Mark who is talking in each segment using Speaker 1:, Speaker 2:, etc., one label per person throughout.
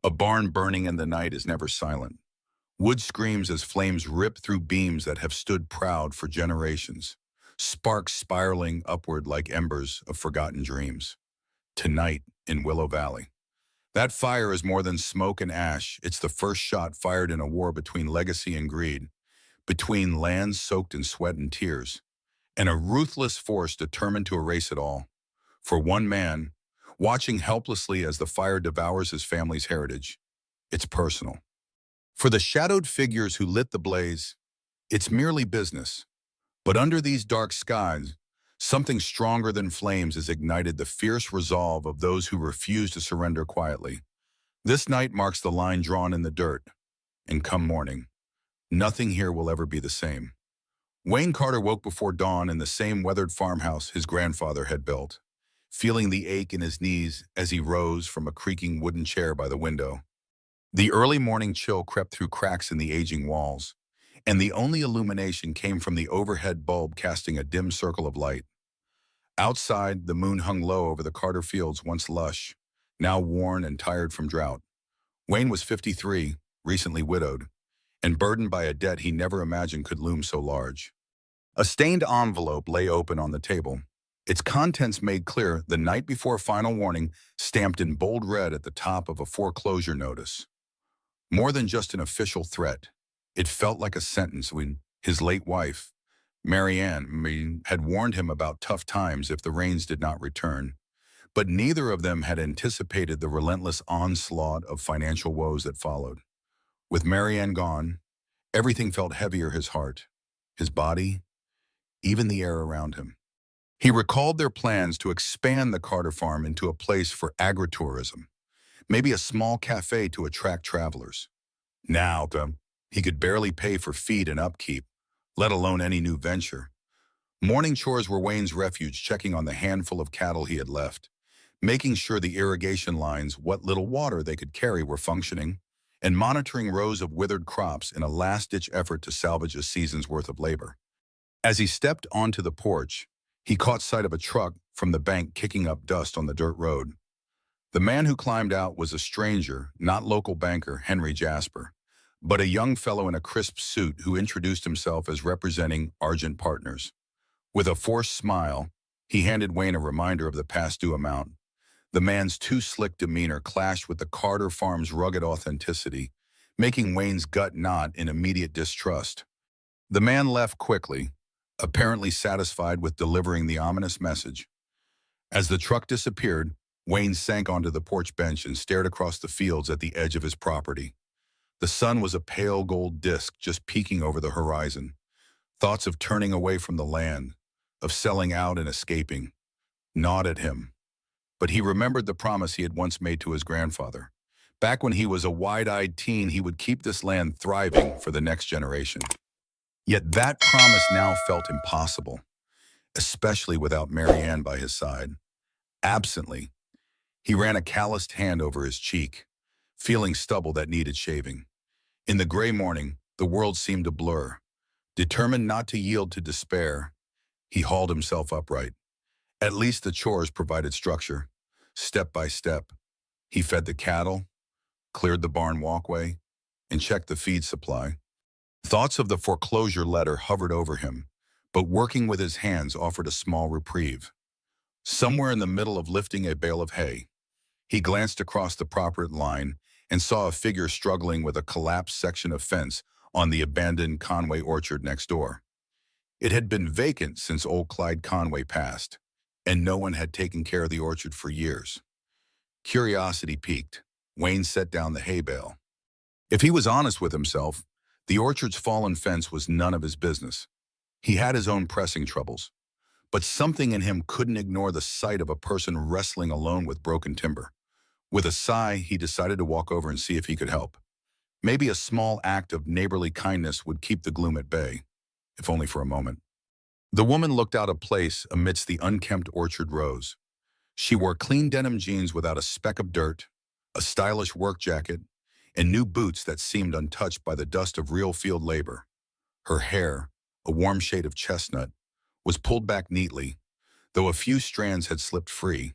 Speaker 1: A barn burning in the night is never silent. Wood screams as flames rip through beams that have stood proud for generations, sparks spiraling upward like embers of forgotten dreams. Tonight in Willow Valley. That fire is more than smoke and ash. It's the first shot fired in a war between legacy and greed, between lands soaked in sweat and tears, and a ruthless force determined to erase it all. For one man, watching helplessly as the fire devours his family's heritage, it's personal. For the shadowed figures who lit the blaze, it's merely business. But under these dark skies, something stronger than flames has ignited the fierce resolve of those who refuse to surrender quietly. This night marks the line drawn in the dirt, and come morning, nothing here will ever be the same. Wayne Carter woke before dawn in the same weathered farmhouse his grandfather had built, feeling the ache in his knees as he rose from a creaking wooden chair by the window. The early morning chill crept through cracks in the aging walls, and the only illumination came from the overhead bulb casting a dim circle of light. Outside, the moon hung low over the Carter fields once lush, now worn and tired from drought. Wayne was 53, recently widowed, and burdened by a debt he never imagined could loom so large. A stained envelope lay open on the table, its contents made clear the night before final warning, stamped in bold red at the top of a foreclosure notice. More than just an official threat, it felt like a sentence when his late wife, Marianne, had warned him about tough times if the rains did not return. But neither of them had anticipated the relentless onslaught of financial woes that followed. With Marianne gone, everything felt heavier: his heart, his body, even the air around him. He recalled their plans to expand the Carter farm into a place for agritourism, maybe a small cafe to attract travelers. Now, he could barely pay for feed and upkeep, let alone any new venture. Morning chores were Wayne's refuge, checking on the handful of cattle he had left, making sure the irrigation lines, what little water they could carry, were functioning, and monitoring rows of withered crops in a last-ditch effort to salvage a season's worth of labor. As he stepped onto the porch, he caught sight of a truck from the bank kicking up dust on the dirt road. The man who climbed out was a stranger, not local banker Henry Jasper, but a young fellow in a crisp suit who introduced himself as representing Argent Partners. With a forced smile, he handed Wayne a reminder of the past due amount. The man's too slick demeanor clashed with the Carter farm's rugged authenticity, making Wayne's gut knot in immediate distrust. The man left quickly, apparently satisfied with delivering the ominous message. As the truck disappeared, Wayne sank onto the porch bench and stared across the fields at the edge of his property. The sun was a pale gold disk just peeking over the horizon. Thoughts of turning away from the land, of selling out and escaping, gnawed at him. But he remembered the promise he had once made to his grandfather. Back when he was a wide-eyed teen, he would keep this land thriving for the next generation. Yet that promise now felt impossible, especially without Marianne by his side. Absently, he ran a calloused hand over his cheek, feeling stubble that needed shaving. In the gray morning, the world seemed a blur. Determined not to yield to despair, he hauled himself upright. At least the chores provided structure. Step by step, he fed the cattle, cleared the barn walkway, and checked the feed supply. Thoughts of the foreclosure letter hovered over him, but working with his hands offered a small reprieve. Somewhere in the middle of lifting a bale of hay, he glanced across the property line and saw a figure struggling with a collapsed section of fence on the abandoned Conway orchard next door. It had been vacant since old Clyde Conway passed, and no one had taken care of the orchard for years. Curiosity piqued. Wayne set down the hay bale. If he was honest with himself, the orchard's fallen fence was none of his business. He had his own pressing troubles, but something in him couldn't ignore the sight of a person wrestling alone with broken timber. With a sigh, he decided to walk over and see if he could help. Maybe a small act of neighborly kindness would keep the gloom at bay, if only for a moment. The woman looked out of place amidst the unkempt orchard rows. She wore clean denim jeans without a speck of dirt, a stylish work jacket, and new boots that seemed untouched by the dust of real field labor. Her hair, a warm shade of chestnut, was pulled back neatly, though a few strands had slipped free.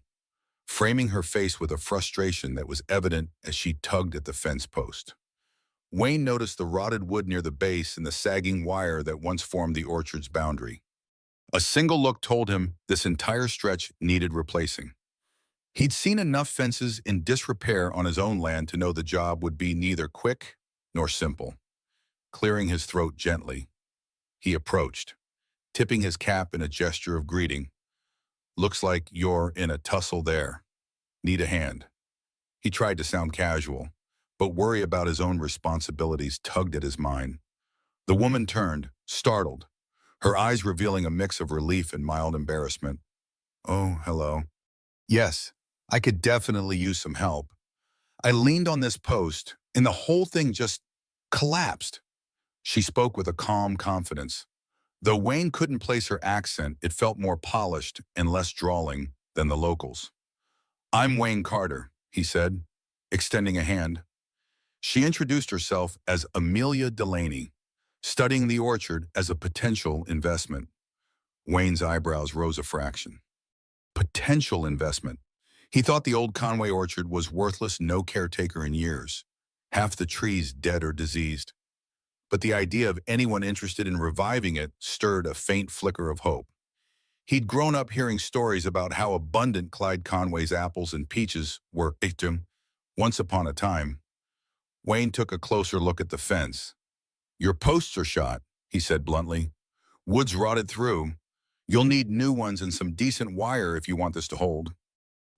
Speaker 1: framing her face with a frustration that was evident as she tugged at the fence post. Wayne noticed the rotted wood near the base and the sagging wire that once formed the orchard's boundary. A single look told him this entire stretch needed replacing. He'd seen enough fences in disrepair on his own land to know the job would be neither quick nor simple. Clearing his throat gently, he approached, tipping his cap in a gesture of greeting. "Looks like you're in a tussle there. Need a hand." He tried to sound casual, but worry about his own responsibilities tugged at his mind. The woman turned, startled, her eyes revealing a mix of relief and mild embarrassment. "Oh, hello. Yes, I could definitely use some help. I leaned on this post, and the whole thing just collapsed." She spoke with a calm confidence. Though Wayne couldn't place her accent, it felt more polished and less drawling than the locals. "I'm Wayne Carter," he said, extending a hand. She introduced herself as Amelia Delaney, studying the orchard as a potential investment. Wayne's eyebrows rose a fraction. Potential investment. He thought the old Conway orchard was worthless, no caretaker in years, half the trees dead or diseased. But the idea of anyone interested in reviving it stirred a faint flicker of hope. He'd grown up hearing stories about how abundant Clyde Conway's apples and peaches were once upon a time. Wayne took a closer look at the fence. "Your posts are shot," he said bluntly. "Wood's rotted through. You'll need new ones and some decent wire if you want this to hold."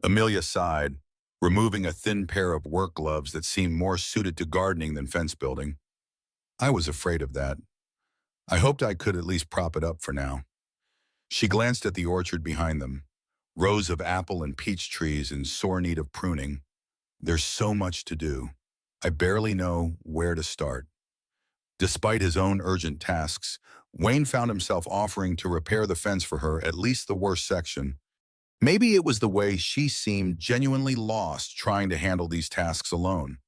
Speaker 1: Amelia sighed, removing a thin pair of work gloves that seemed more suited to gardening than fence building. "I was afraid of that. I hoped I could at least prop it up for now." She glanced at the orchard behind them, rows of apple and peach trees in sore need of pruning. "There's so much to do. I barely know where to start." Despite his own urgent tasks, Wayne found himself offering to repair the fence for her, at least the worst section. Maybe it was the way she seemed genuinely lost trying to handle these tasks alone.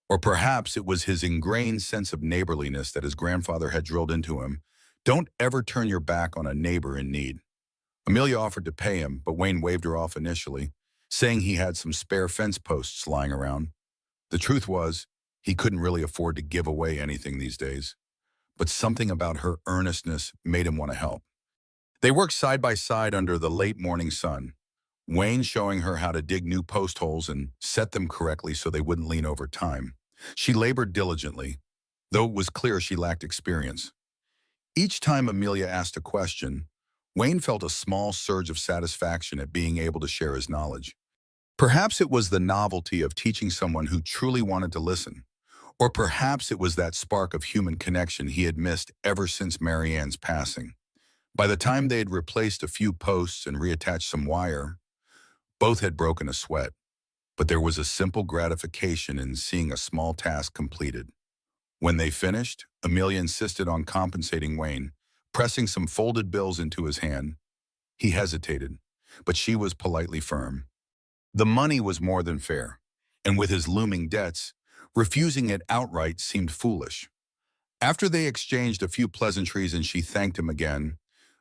Speaker 1: Or perhaps it was his ingrained sense of neighborliness that his grandfather had drilled into him. Don't ever turn your back on a neighbor in need. Amelia offered to pay him, but Wayne waved her off initially, saying he had some spare fence posts lying around. The truth was, he couldn't really afford to give away anything these days. But something about her earnestness made him want to help. They worked side by side under the late morning sun, Wayne showing her how to dig new post holes and set them correctly so they wouldn't lean over time. She labored diligently, though it was clear she lacked experience. Each time Amelia asked a question, Wayne felt a small surge of satisfaction at being able to share his knowledge. Perhaps it was the novelty of teaching someone who truly wanted to listen, or perhaps it was that spark of human connection he had missed ever since Marianne's passing. By the time they had replaced a few posts and reattached some wire, both had broken a sweat, but there was a simple gratification in seeing a small task completed. When they finished, Amelia insisted on compensating Wayne, pressing some folded bills into his hand. He hesitated, but she was politely firm. The money was more than fair, and with his looming debts, refusing it outright seemed foolish. After they exchanged a few pleasantries and she thanked him again,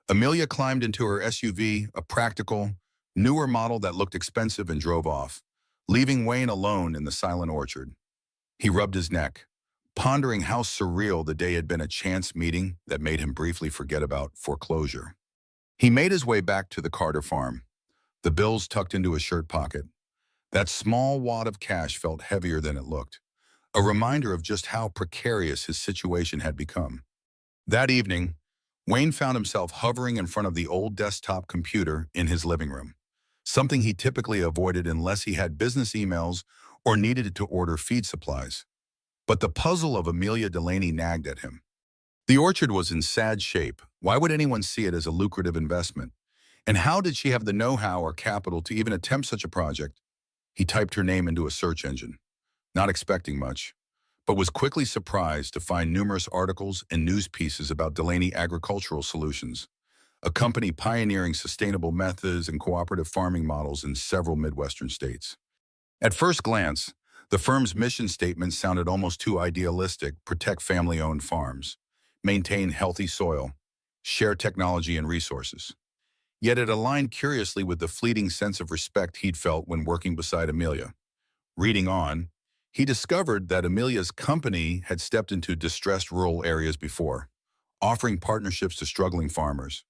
Speaker 1: Amelia climbed into her SUV, a practical, newer model that looked expensive, and drove off, leaving Wayne alone in the silent orchard. He rubbed his neck, pondering how surreal the day had been, a chance meeting that made him briefly forget about foreclosure. He made his way back to the Carter farm, the bills tucked into his shirt pocket. That small wad of cash felt heavier than it looked, a reminder of just how precarious his situation had become. That evening, Wayne found himself hovering in front of the old desktop computer in his living room, something he typically avoided unless he had business emails or needed to order feed supplies. But the puzzle of Amelia Delaney nagged at him. The orchard was in sad shape. Why would anyone see it as a lucrative investment? And how did she have the know-how or capital to even attempt such a project? He typed her name into a search engine, not expecting much, but was quickly surprised to find numerous articles and news pieces about Delaney Agricultural Solutions, a company pioneering sustainable methods and cooperative farming models in several Midwestern states. At first glance, the firm's mission statement sounded almost too idealistic: protect family-owned farms, maintain healthy soil, share technology and resources. Yet it aligned curiously with the fleeting sense of respect he'd felt when working beside Amelia. Reading on, he discovered that Amelia's company had stepped into distressed rural areas before, offering partnerships to struggling farmers.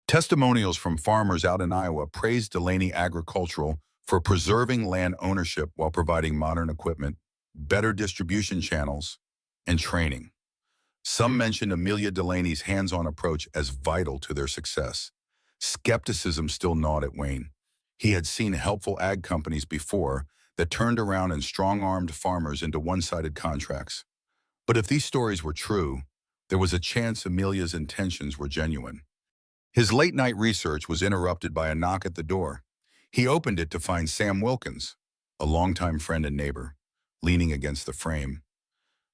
Speaker 1: Testimonials from farmers out in Iowa praised Delaney Agricultural for preserving land ownership while providing modern equipment, better distribution channels, and training. Some mentioned Amelia Delaney's hands-on approach as vital to their success. Skepticism still gnawed at Wayne. He had seen helpful ag companies before that turned around and strong-armed farmers into one-sided contracts. But if these stories were true, there was a chance Amelia's intentions were genuine. His late-night research was interrupted by a knock at the door. He opened it to find Sam Wilkins, a longtime friend and neighbor, leaning against the frame.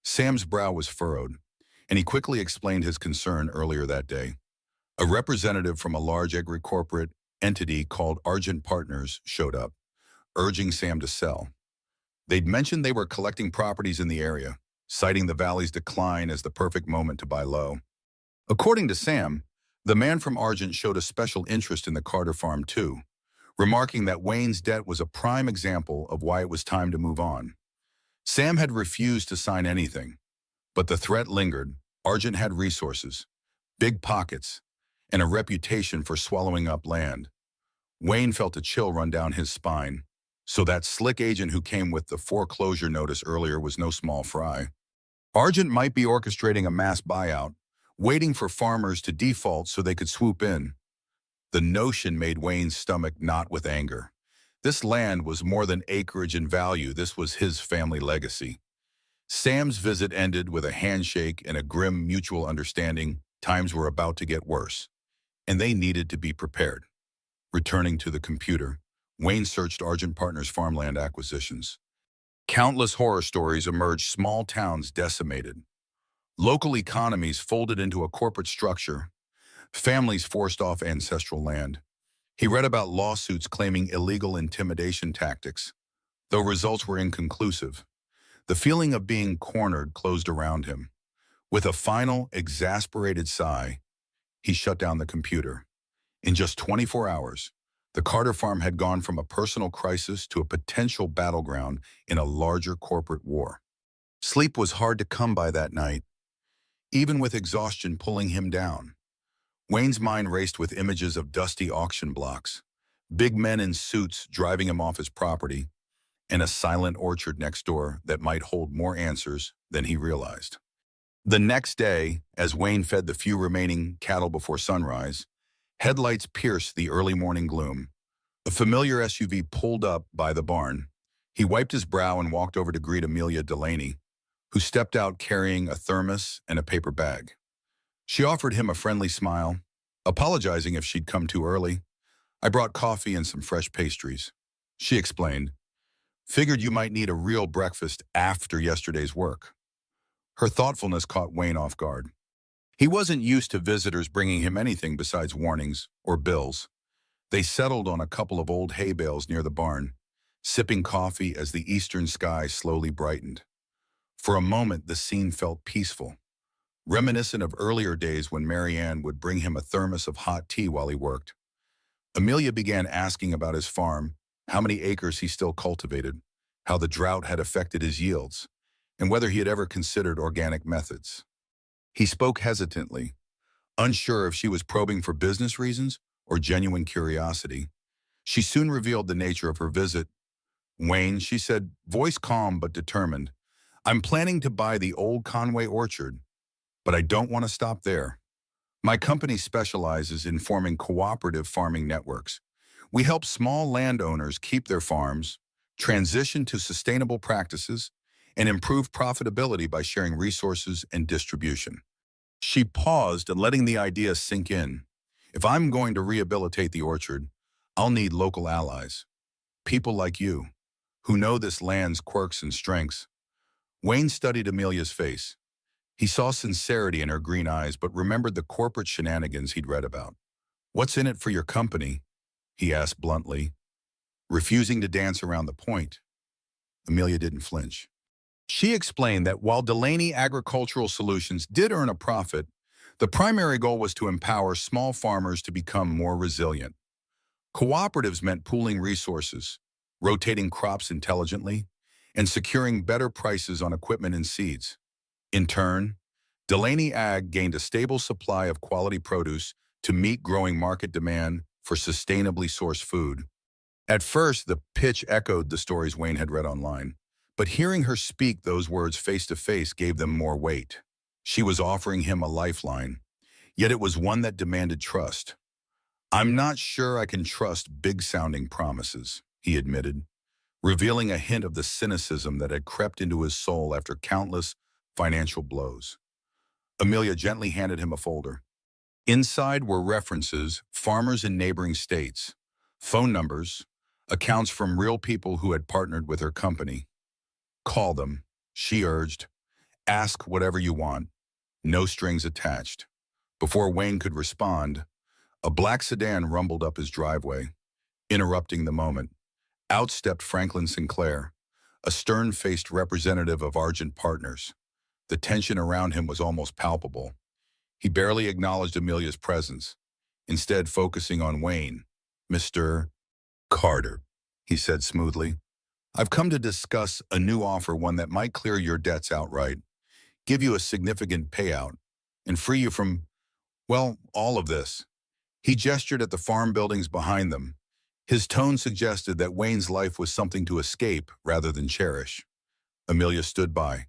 Speaker 1: Sam's brow was furrowed, and he quickly explained his concern earlier that day. A representative from a large agri-corporate entity called Argent Partners showed up, urging Sam to sell. They'd mentioned they were collecting properties in the area, citing the valley's decline as the perfect moment to buy low. According to Sam, the man from Argent showed a special interest in the Carter farm too, remarking that Wayne's debt was a prime example of why it was time to move on. Sam had refused to sign anything, but the threat lingered. Argent had resources, big pockets, and a reputation for swallowing up land. Wayne felt a chill run down his spine, so that slick agent who came with the foreclosure notice earlier was no small fry. Argent might be orchestrating a mass buyout, waiting for farmers to default so they could swoop in. The notion made Wayne's stomach knot with anger. This land was more than acreage in value. This was his family legacy. Sam's visit ended with a handshake and a grim mutual understanding. Times were about to get worse, and they needed to be prepared. Returning to the computer, Wayne searched Argent Partners' farmland acquisitions. Countless horror stories emerged, small towns decimated, local economies folded into a corporate structure, families forced off ancestral land. He read about lawsuits claiming illegal intimidation tactics. Though results were inconclusive, the feeling of being cornered closed around him. With a final, exasperated sigh, he shut down the computer. In just 24 hours, the Carter farm had gone from a personal crisis to a potential battleground in a larger corporate war. Sleep was hard to come by that night, even with exhaustion pulling him down. Wayne's mind raced with images of dusty auction blocks, big men in suits driving him off his property, and a silent orchard next door that might hold more answers than he realized. The next day, as Wayne fed the few remaining cattle before sunrise, headlights pierced the early morning gloom. A familiar SUV pulled up by the barn. He wiped his brow and walked over to greet Amelia Delaney, who stepped out carrying a thermos and a paper bag. She offered him a friendly smile, apologizing if she'd come too early. "I brought coffee and some fresh pastries," she explained. "Figured you might need a real breakfast after yesterday's work." Her thoughtfulness caught Wayne off guard. He wasn't used to visitors bringing him anything besides warnings or bills. They settled on a couple of old hay bales near the barn, sipping coffee as the eastern sky slowly brightened. For a moment, the scene felt peaceful, reminiscent of earlier days when Mary Ann would bring him a thermos of hot tea while he worked. Amelia began asking about his farm, how many acres he still cultivated, how the drought had affected his yields, and whether he had ever considered organic methods. He spoke hesitantly, unsure if she was probing for business reasons or genuine curiosity. She soon revealed the nature of her visit. "Wayne," she said, voice calm but determined, "I'm planning to buy the old Conway orchard, but I don't want to stop there. My company specializes in forming cooperative farming networks. We help small landowners keep their farms, transition to sustainable practices, and improve profitability by sharing resources and distribution." She paused and letting the idea sink in. "If I'm going to rehabilitate the orchard, I'll need local allies. People like you, who know this land's quirks and strengths." Wayne studied Amelia's face. He saw sincerity in her green eyes, but remembered the corporate shenanigans he'd read about. "What's in it for your company?" he asked bluntly, refusing to dance around the point. Amelia didn't flinch. She explained that while Delaney Agricultural Solutions did earn a profit, The primary goal was to empower small farmers to become more resilient. Cooperatives meant pooling resources, rotating crops intelligently, and securing better prices on equipment and seeds. In turn, Delaney Ag gained a stable supply of quality produce to meet growing market demand for sustainably sourced food. At first, the pitch echoed the stories Wayne had read online, but hearing her speak those words face to face gave them more weight. She was offering him a lifeline, yet it was one that demanded trust. "I'm not sure I can trust big-sounding promises," he admitted, revealing a hint of the cynicism that had crept into his soul after countless financial blows. Amelia gently handed him a folder. Inside were references, farmers in neighboring states, phone numbers, accounts from real people who had partnered with her company. "Call them," she urged. "Ask whatever you want. No strings attached." Before Wayne could respond, a black sedan rumbled up his driveway, interrupting the moment. Out stepped Franklin Sinclair, a stern-faced representative of Argent Partners. The tension around him was almost palpable. He barely acknowledged Amelia's presence, instead focusing on Wayne. "Mr. Carter," he said smoothly, "I've come to discuss a new offer, one that might clear your debts outright, give you a significant payout, and free you from, well, all of this." He gestured at the farm buildings behind them. His tone suggested that Wayne's life was something to escape rather than cherish. Amelia stood by,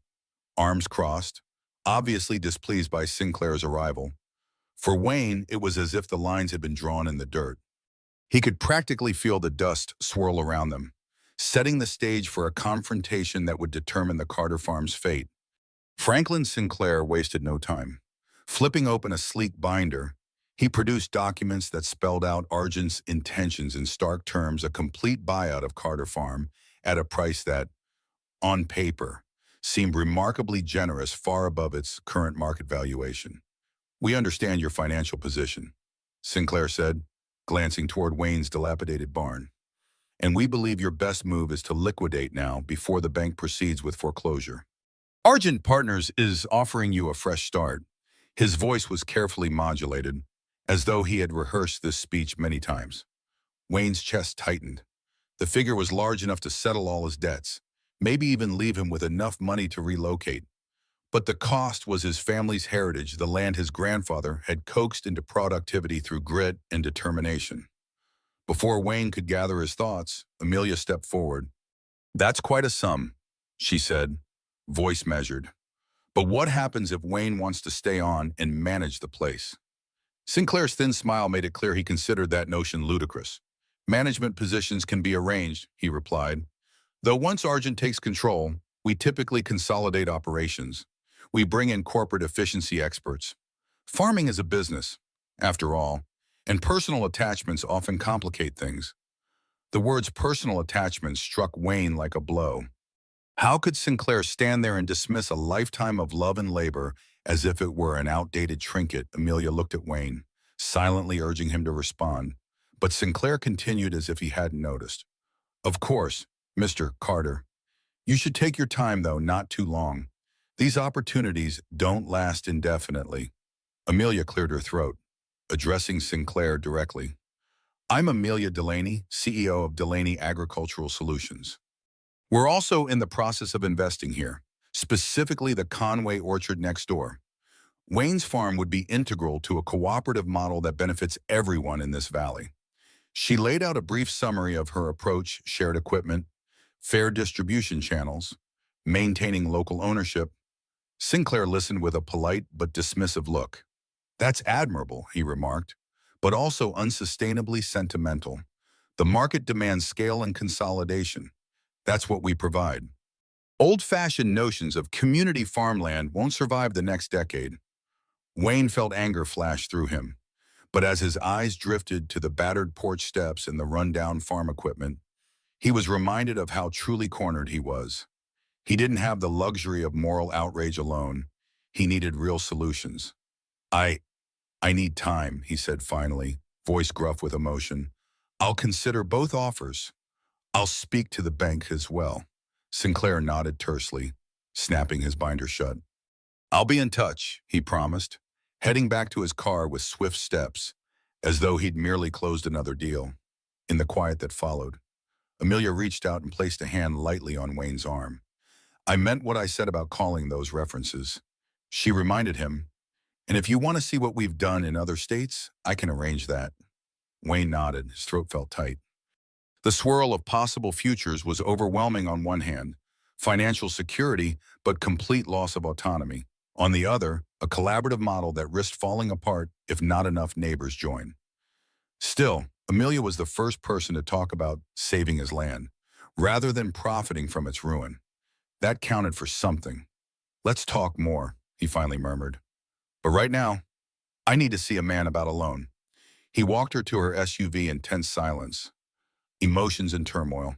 Speaker 1: arms crossed, obviously displeased by Sinclair's arrival. For Wayne, it was as if the lines had been drawn in the dirt. He could practically feel the dust swirl around them, setting the stage for a confrontation that would determine the Carter farm's fate. Franklin Sinclair wasted no time. Flipping open a sleek binder, he produced documents that spelled out Argent's intentions in stark terms: a complete buyout of Carter Farm at a price that, on paper, seemed remarkably generous, far above its current market valuation. "We understand your financial position," Sinclair said, glancing toward Wayne's dilapidated barn. "And we believe your best move is to liquidate now before the bank proceeds with foreclosure. Argent Partners is offering you a fresh start." His voice was carefully modulated, as though he had rehearsed this speech many times. Wayne's chest tightened. The figure was large enough to settle all his debts, maybe even leave him with enough money to relocate. But the cost was his family's heritage, the land his grandfather had coaxed into productivity through grit and determination. Before Wayne could gather his thoughts, Amelia stepped forward. "That's quite a sum," she said, voice measured. "But what happens if Wayne wants to stay on and manage the place?" Sinclair's thin smile made it clear he considered that notion ludicrous. "Management positions can be arranged," he replied. "Though once Argent takes control, we typically consolidate operations. We bring in corporate efficiency experts. Farming is a business, after all, and personal attachments often complicate things." The words "personal attachments" struck Wayne like a blow. How could Sinclair stand there and dismiss a lifetime of love and labor as if it were an outdated trinket? Amelia looked at Wayne, silently urging him to respond. But Sinclair continued as if he hadn't noticed. "Of course, Mr. Carter. You should take your time, though, not too long. These opportunities don't last indefinitely." Amelia cleared her throat, addressing Sinclair directly. "I'm Amelia Delaney, CEO of Delaney Agricultural Solutions. We're also in the process of investing here, specifically the Conway Orchard next door. Wayne's farm would be integral to a cooperative model that benefits everyone in this valley." She laid out a brief summary of her approach: shared equipment, fair distribution channels, maintaining local ownership. Sinclair listened with a polite but dismissive look. "That's admirable," he remarked, "but also unsustainably sentimental. The market demands scale and consolidation. That's what we provide. Old-fashioned notions of community farmland won't survive the next decade." Wayne felt anger flash through him, but as his eyes drifted to the battered porch steps and the run-down farm equipment, he was reminded of how truly cornered he was. He didn't have the luxury of moral outrage alone. He needed real solutions. I need time," he said finally, voice gruff with emotion. "I'll consider both offers. I'll speak to the bank as well." Sinclair nodded tersely, snapping his binder shut. "I'll be in touch," he promised, heading back to his car with swift steps, as though he'd merely closed another deal. In the quiet that followed, Amelia reached out and placed a hand lightly on Wayne's arm. I meant what I said about calling those references. She reminded him, and if you want to see what we've done in other states, I can arrange that. Wayne nodded, his throat felt tight. The swirl of possible futures was overwhelming on one hand, financial security, but complete loss of autonomy. On the other, a collaborative model that risked falling apart if not enough neighbors joined. Still, Amelia was the first person to talk about saving his land, rather than profiting from its ruin. That counted for something. Let's talk more, he finally murmured. But right now, I need to see a man about alone. He walked her to her SUV in tense silence, emotions in turmoil.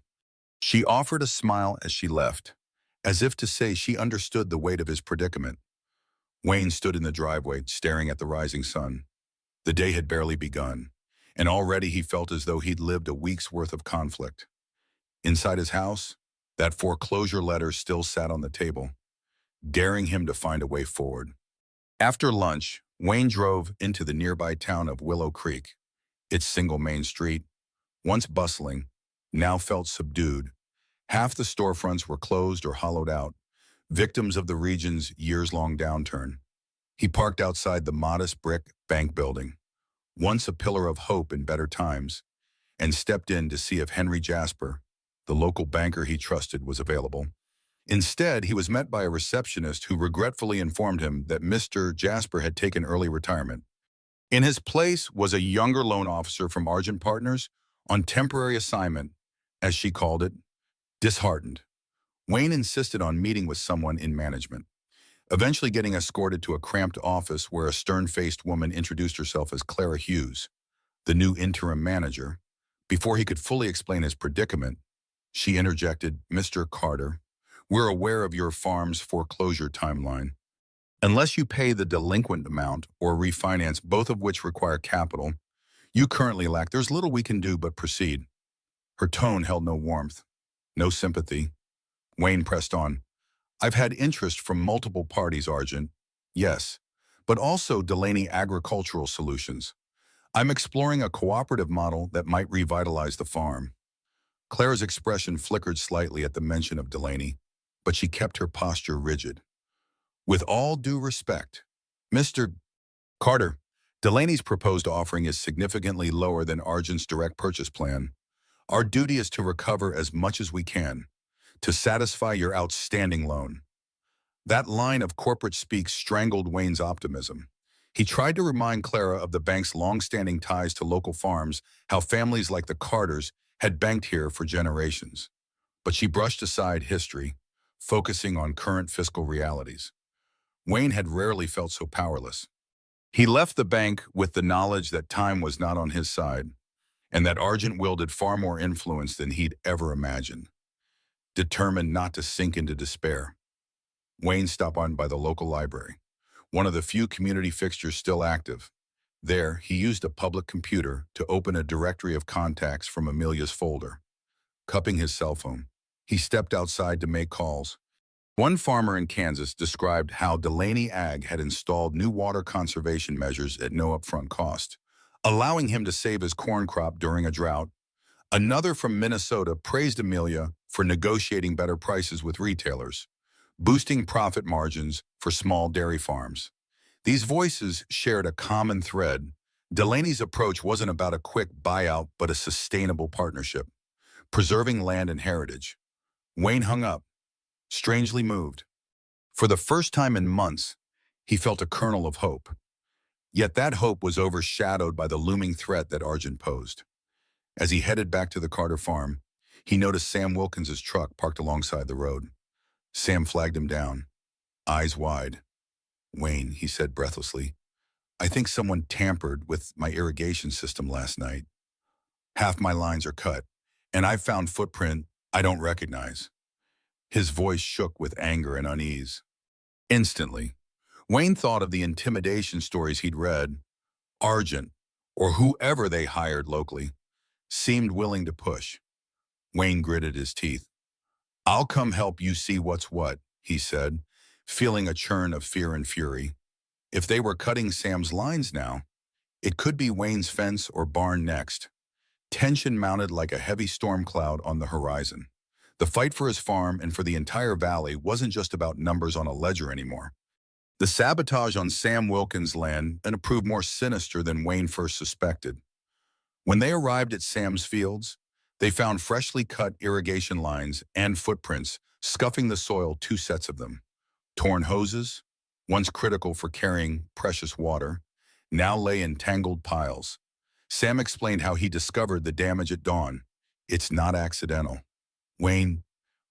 Speaker 1: She offered a smile as she left, as if to say she understood the weight of his predicament. Wayne stood in the driveway, staring at the rising sun. The day had barely begun, and already he felt as though he'd lived a week's worth of conflict. Inside his house, that foreclosure letter still sat on the table, daring him to find a way forward. After lunch, Wayne drove into the nearby town of Willow Creek. Its single main street, once bustling, now felt subdued. Half the storefronts were closed or hollowed out, victims of the region's years-long downturn. He parked outside the modest brick bank building, once a pillar of hope in better times, and stepped in to see if Henry Jasper, the local banker he trusted, was available. Instead, he was met by a receptionist who regretfully informed him that Mr. Jasper had taken early retirement. In his place was a younger loan officer from Argent Partners on temporary assignment, as she called it. Disheartened, Wayne insisted on meeting with someone in management, eventually getting escorted to a cramped office where a stern-faced woman introduced herself as Clara Hughes, the new interim manager. Before he could fully explain his predicament, she interjected, "Mr. Carter, we're aware of your farm's foreclosure timeline. Unless you pay the delinquent amount or refinance, both of which require capital, you currently lack. There's little we can do but proceed." Her tone held no warmth, no sympathy. Wayne pressed on. "I've had interest from multiple parties, Argent. Yes, but also Delaney Agricultural Solutions. I'm exploring a cooperative model that might revitalize the farm." Clara's expression flickered slightly at the mention of Delaney, but she kept her posture rigid. "With all due respect, Mr. Carter, Delaney's proposed offering is significantly lower than Argent's direct purchase plan. Our duty is to recover as much as we can, to satisfy your outstanding loan." That line of corporate speak strangled Wayne's optimism. He tried to remind Clara of the bank's long-standing ties to local farms, how families like the Carters had banked here for generations. But she brushed aside history, focusing on current fiscal realities. Wayne had rarely felt so powerless. He left the bank with the knowledge that time was not on his side, and that Argent wielded far more influence than he'd ever imagined. Determined not to sink into despair, Wayne stopped on by the local library, one of the few community fixtures still active. There, he used a public computer to open a directory of contacts from Amelia's folder. Cupping his cell phone, he stepped outside to make calls. One farmer in Kansas described how Delaney Ag had installed new water conservation measures at no upfront cost, allowing him to save his corn crop during a drought. Another from Minnesota praised Amelia for negotiating better prices with retailers, boosting profit margins for small dairy farms. These voices shared a common thread. Delaney's approach wasn't about a quick buyout, but a sustainable partnership, preserving land and heritage. Wayne hung up, strangely moved. For the first time in months, he felt a kernel of hope. Yet that hope was overshadowed by the looming threat that Argent posed. As he headed back to the Carter farm, he noticed Sam Wilkins's truck parked alongside the road. Sam flagged him down, eyes wide. "Wayne," he said breathlessly, "I think someone tampered with my irrigation system last night. Half my lines are cut, and I've found footprint I don't recognize." His voice shook with anger and unease. Instantly, Wayne thought of the intimidation stories he'd read. Argent, or whoever they hired locally, seemed willing to push. Wayne gritted his teeth. "I'll come help you see what's what," he said, feeling a churn of fear and fury. If they were cutting Sam's lines now, it could be Wayne's fence or barn next. Tension mounted like a heavy storm cloud on the horizon. The fight for his farm and for the entire valley wasn't just about numbers on a ledger anymore. The sabotage on Sam Wilkins' land proved more sinister than Wayne first suspected. When they arrived at Sam's fields, they found freshly cut irrigation lines and footprints scuffing the soil, two sets of them. Torn hoses, once critical for carrying precious water, now lay in tangled piles. Sam explained how he discovered the damage at dawn. It's not accidental. Wayne,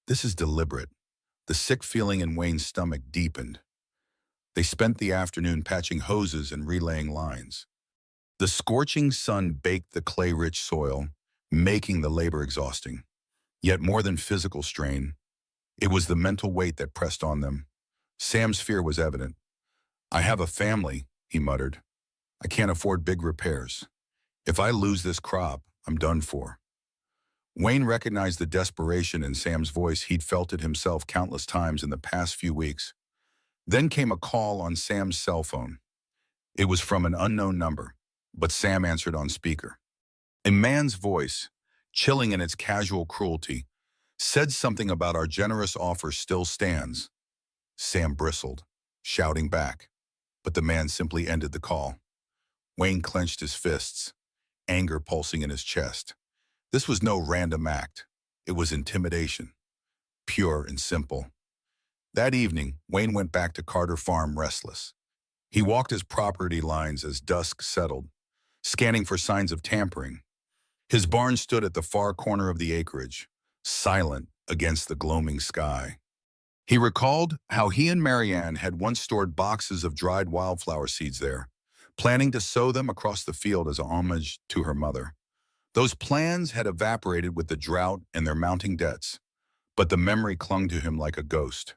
Speaker 1: this is deliberate. The sick feeling in Wayne's stomach deepened. They spent the afternoon patching hoses and relaying lines. The scorching sun baked the clay-rich soil, making the labor exhausting. Yet more than physical strain, it was the mental weight that pressed on them. Sam's fear was evident. "I have a family," he muttered. "I can't afford big repairs. If I lose this crop, I'm done for." Wayne recognized the desperation in Sam's voice. He'd felt it himself countless times in the past few weeks. Then came a call on Sam's cell phone. It was from an unknown number, but Sam answered on speaker. A man's voice, chilling in its casual cruelty, said something about "our generous offer still stands." Sam bristled, shouting back, but the man simply ended the call. Wayne clenched his fists, anger pulsing in his chest. This was no random act. It was intimidation, pure and simple. That evening, Wayne went back to Carter Farm restless. He walked his property lines as dusk settled, scanning for signs of tampering. His barn stood at the far corner of the acreage, silent against the gloaming sky. He recalled how he and Marianne had once stored boxes of dried wildflower seeds there, planning to sow them across the field as a homage to her mother. Those plans had evaporated with the drought and their mounting debts, but the memory clung to him like a ghost.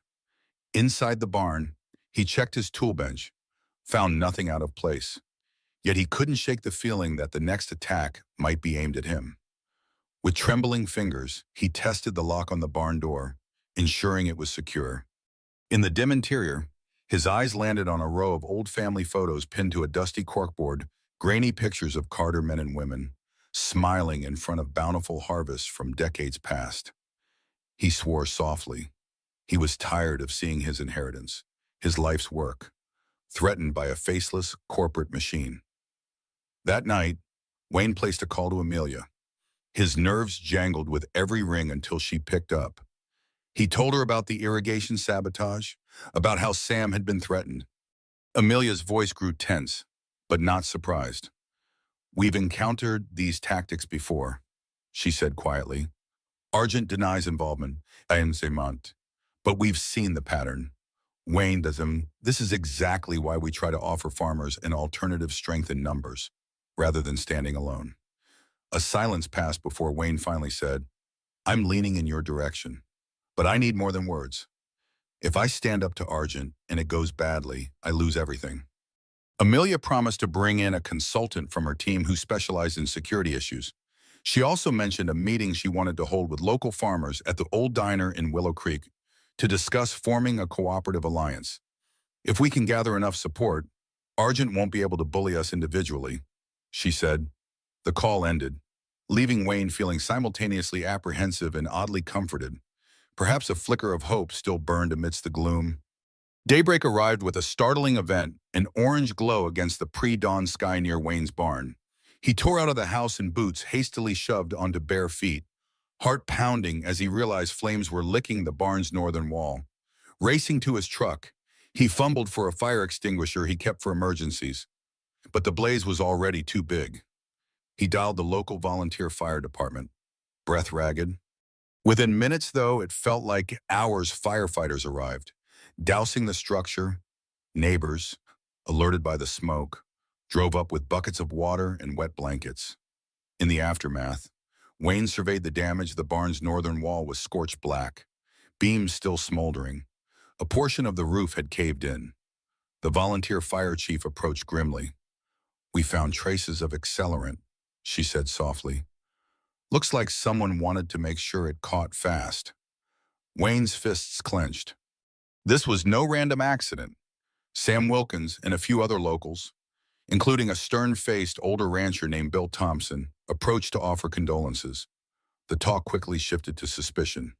Speaker 1: Inside the barn, he checked his tool bench, found nothing out of place. Yet he couldn't shake the feeling that the next attack might be aimed at him. With trembling fingers, he tested the lock on the barn door, ensuring it was secure. In the dim interior, his eyes landed on a row of old family photos pinned to a dusty corkboard, grainy pictures of Carter men and women, smiling in front of bountiful harvests from decades past. He swore softly. He was tired of seeing his inheritance, his life's work, threatened by a faceless corporate machine. That night, Wayne placed a call to Amelia. His nerves jangled with every ring until she picked up. He told her about the irrigation sabotage, about how Sam had been threatened. Amelia's voice grew tense, but not surprised. "We've encountered these tactics before," she said quietly. "Argent denies involvement, but we've seen the pattern. Wayne doesn't. This is exactly why we try to offer farmers an alternative strength in numbers, rather than standing alone." A silence passed before Wayne finally said, "I'm leaning in your direction, but I need more than words. If I stand up to Argent and it goes badly, I lose everything." Amelia promised to bring in a consultant from her team who specialized in security issues. She also mentioned a meeting she wanted to hold with local farmers at the old diner in Willow Creek to discuss forming a cooperative alliance. "If we can gather enough support, Argent won't be able to bully us individually," she said. The call ended, leaving Wayne feeling simultaneously apprehensive and oddly comforted. Perhaps a flicker of hope still burned amidst the gloom. Daybreak arrived with a startling event, an orange glow against the pre-dawn sky near Wayne's barn. He tore out of the house in boots hastily shoved onto bare feet, heart pounding as he realized flames were licking the barn's northern wall. Racing to his truck, he fumbled for a fire extinguisher he kept for emergencies, but the blaze was already too big. He dialed the local volunteer fire department, breath ragged. Within minutes, though, it felt like hours, firefighters arrived, dousing the structure. Neighbors, alerted by the smoke, drove up with buckets of water and wet blankets. In the aftermath, Wayne surveyed the damage. The barn's northern wall was scorched black, beams still smoldering. A portion of the roof had caved in. The volunteer fire chief approached grimly. "We found traces of accelerant," she said softly. "Looks like someone wanted to make sure it caught fast." Wayne's fists clenched. This was no random accident. Sam Wilkins and a few other locals, including a stern-faced older rancher named Bill Thompson, approached to offer condolences. The talk quickly shifted to suspicion.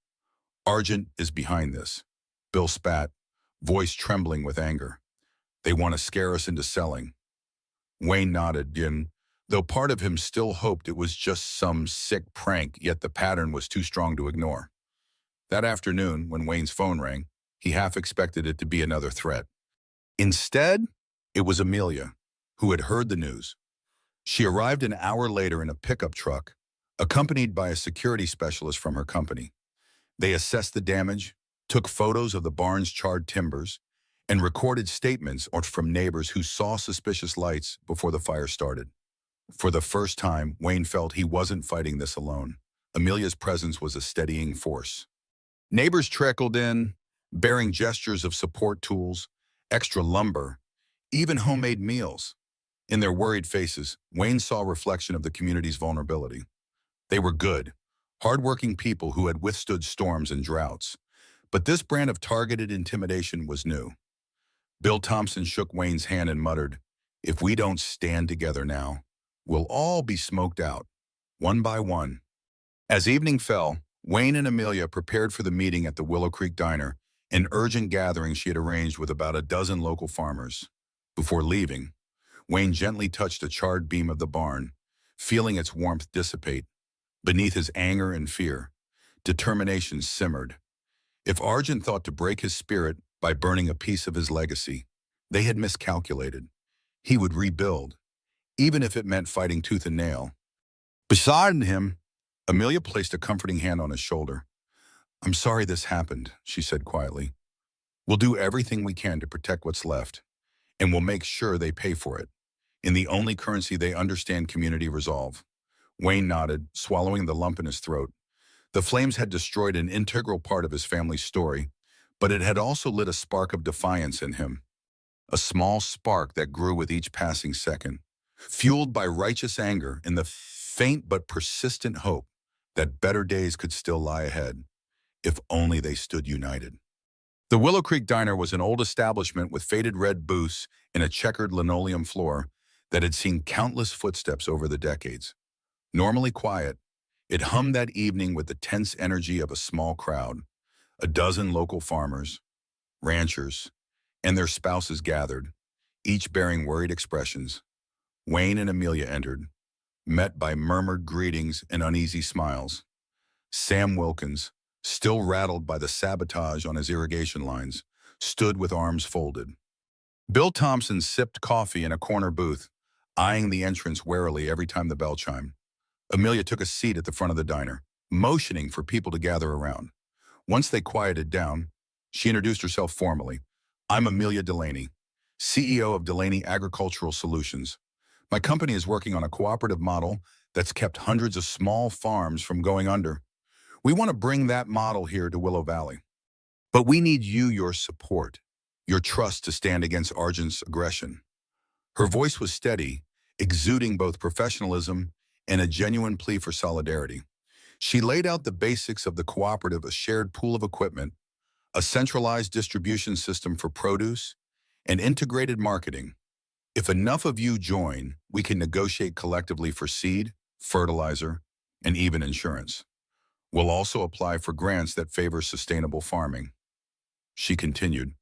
Speaker 1: Argent is behind this. Bill spat, voice trembling with anger. They want to scare us into selling. Wayne nodded, though part of him still hoped it was just some sick prank, yet the pattern was too strong to ignore. That afternoon, when Wayne's phone rang, he half expected it to be another threat. Instead, it was Amelia, who had heard the news. She arrived an hour later in a pickup truck, accompanied by a security specialist from her company. They assessed the damage, took photos of the barn's charred timbers, and recorded statements from neighbors who saw suspicious lights before the fire started. For the first time, Wayne felt he wasn't fighting this alone. Amelia's presence was a steadying force. Neighbors trickled in, bearing gestures of support tools, extra lumber, even homemade meals. In their worried faces, Wayne saw a reflection of the community's vulnerability. They were good, hardworking people who had withstood storms and droughts. But this brand of targeted intimidation was new. Bill Thompson shook Wayne's hand and muttered, "If we don't stand together now, we'll all be smoked out, one by one." As evening fell, Wayne and Amelia prepared for the meeting at the Willow Creek Diner, an urgent gathering she had arranged with about a dozen local farmers. Before leaving, Wayne gently touched a charred beam of the barn, feeling its warmth dissipate. Beneath his anger and fear, determination simmered. If Argent thought to break his spirit by burning a piece of his legacy, they had miscalculated. He would rebuild, even if it meant fighting tooth and nail. Beside him, Amelia placed a comforting hand on his shoulder. "I'm sorry this happened," she said quietly. "We'll do everything we can to protect what's left, and we'll make sure they pay for it, in the only currency they understand: community resolve." Wayne nodded, swallowing the lump in his throat. The flames had destroyed an integral part of his family's story, but it had also lit a spark of defiance in him. A small spark that grew with each passing second, fueled by righteous anger and the faint but persistent hope that better days could still lie ahead, if only they stood united. The Willow Creek Diner was an old establishment with faded red booths and a checkered linoleum floor that had seen countless footsteps over the decades. Normally quiet, it hummed that evening with the tense energy of a small crowd. A dozen local farmers, ranchers, and their spouses gathered, each bearing worried expressions. Wayne and Amelia entered, met by murmured greetings and uneasy smiles. Sam Wilkins, still rattled by the sabotage on his irrigation lines, stood with arms folded. Bill Thompson sipped coffee in a corner booth, eyeing the entrance warily every time the bell chimed. Amelia took a seat at the front of the diner, motioning for people to gather around. Once they quieted down, she introduced herself formally. "I'm Amelia Delaney, CEO of Delaney Agricultural Solutions. My company is working on a cooperative model that's kept hundreds of small farms from going under. We want to bring that model here to Willow Valley. But we need your support, your trust to stand against Argent's aggression." Her voice was steady, exuding both professionalism and a genuine plea for solidarity. She laid out the basics of the cooperative: a shared pool of equipment, a centralized distribution system for produce, and integrated marketing. "If enough of you join, we can negotiate collectively for seed, fertilizer, and even insurance. We'll also apply for grants that favor sustainable farming." She continued,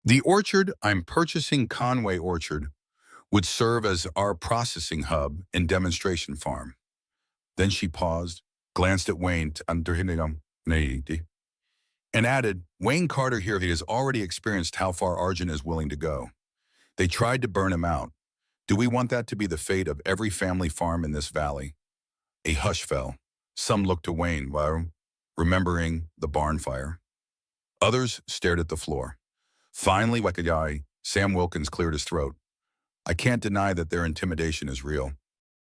Speaker 1: "The orchard I'm purchasing, Conway Orchard, would serve as our processing hub and demonstration farm." Then she paused, glanced at Wayne, and added, "Wayne Carter here, he has already experienced how far Argent is willing to go. They tried to burn him out. Do we want that to be the fate of every family farm in this valley?" A hush fell. Some looked to Wayne, remembering the barn fire. Others stared at the floor. Finally, Sam Wilkins cleared his throat. "I can't deny that their intimidation is real.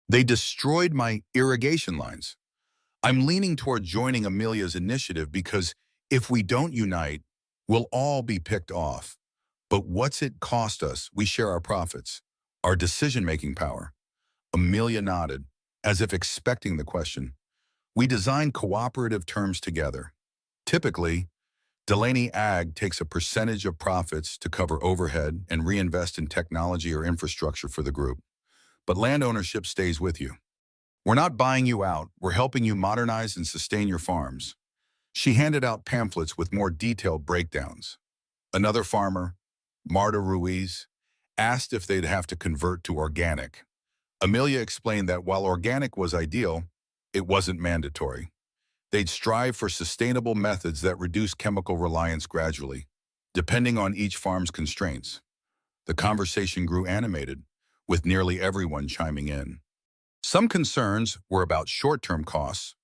Speaker 1: They destroyed my irrigation lines. I'm leaning toward joining Amelia's initiative because if we don't unite, we'll all be picked off. But what's it cost us? We share our profits, our decision-making power." Amelia nodded, as if expecting the question. "We design cooperative terms together. Typically, Delaney Ag takes a percentage of profits to cover overhead and reinvest in technology or infrastructure for the group. But land ownership stays with you. We're not buying you out, we're helping you modernize and sustain your farms. She handed out pamphlets with more detailed breakdowns. Another farmer, Marta Ruiz, asked if they'd have to convert to organic. Amelia explained that while organic was ideal, it wasn't mandatory. They'd strive for sustainable methods that reduce chemical reliance gradually, depending on each farm's constraints. The conversation grew animated, with nearly everyone chiming in. Some concerns were about short-term costs,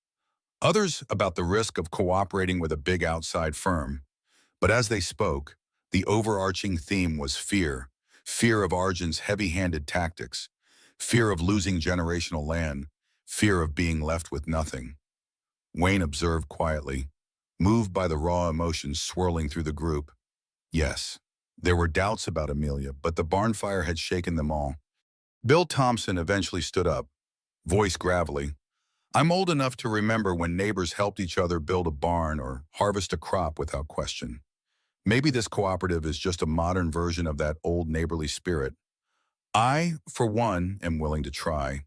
Speaker 1: others about the risk of cooperating with a big outside firm. But as they spoke, the overarching theme was fear. Fear of Argent's heavy-handed tactics, fear of losing generational land, fear of being left with nothing. Wayne observed quietly, moved by the raw emotions swirling through the group. Yes, there were doubts about Amelia, but the barn fire had shaken them all. Bill Thompson eventually stood up, voice gravelly. I'm old enough to remember when neighbors helped each other build a barn or harvest a crop without question. Maybe this cooperative is just a modern version of that old neighborly spirit. I, for one, am willing to try.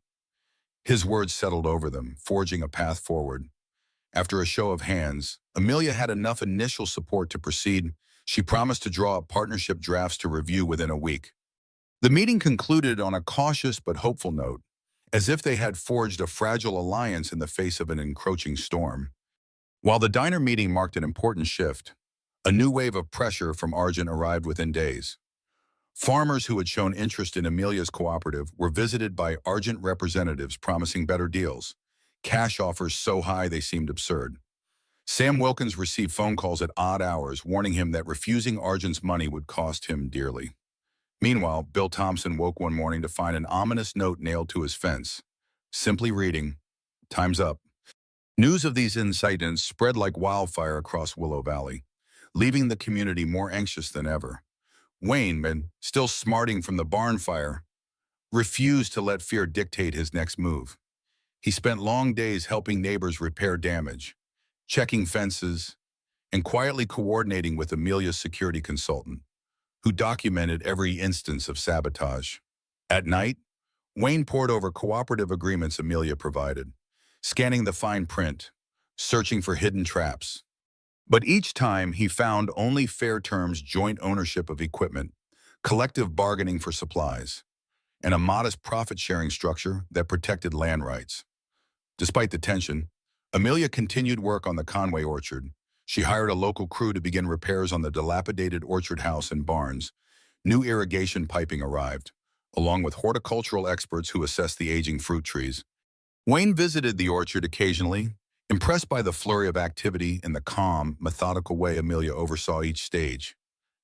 Speaker 1: His words settled over them, forging a path forward. After a show of hands, Amelia had enough initial support to proceed. She promised to draw up partnership drafts to review within a week. The meeting concluded on a cautious but hopeful note, as if they had forged a fragile alliance in the face of an encroaching storm. While the diner meeting marked an important shift, a new wave of pressure from Argent arrived within days. Farmers who had shown interest in Amelia's cooperative were visited by Argent representatives promising better deals, cash offers so high they seemed absurd. Sam Wilkins received phone calls at odd hours warning him that refusing Argent's money would cost him dearly. Meanwhile, Bill Thompson woke one morning to find an ominous note nailed to his fence, simply reading, "Time's up." News of these incidents spread like wildfire across Willow Valley, leaving the community more anxious than ever. Wayne, still smarting from the barn fire, refused to let fear dictate his next move. He spent long days helping neighbors repair damage, checking fences, and quietly coordinating with Amelia's security consultant, who documented every instance of sabotage. At night, Wayne pored over cooperative agreements Amelia provided, scanning the fine print, searching for hidden traps. But each time he found only fair terms: joint ownership of equipment, collective bargaining for supplies, and a modest profit-sharing structure that protected land rights. Despite the tension, Amelia continued work on the Conway orchard. She hired a local crew to begin repairs on the dilapidated orchard house and barns. New irrigation piping arrived, along with horticultural experts who assessed the aging fruit trees. Wayne visited the orchard occasionally, impressed by the flurry of activity and the calm, methodical way Amelia oversaw each stage.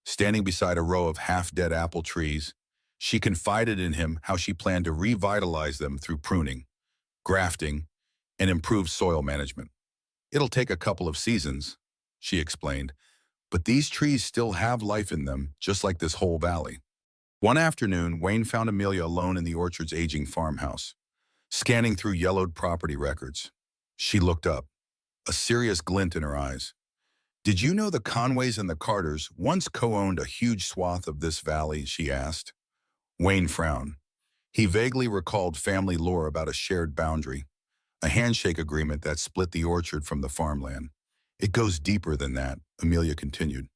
Speaker 1: Standing beside a row of half-dead apple trees, she confided in him how she planned to revitalize them through pruning, grafting, and improved soil management. "It'll take a couple of seasons," she explained, "but these trees still have life in them, just like this whole valley." One afternoon, Wayne found Amelia alone in the orchard's aging farmhouse, scanning through yellowed property records. She looked up, a serious glint in her eyes. "Did you know the Conways and the Carters once co-owned a huge swath of this valley?" she asked. Wayne frowned. He vaguely recalled family lore about a shared boundary, a handshake agreement that split the orchard from the farmland. "It goes deeper than that," Amelia continued.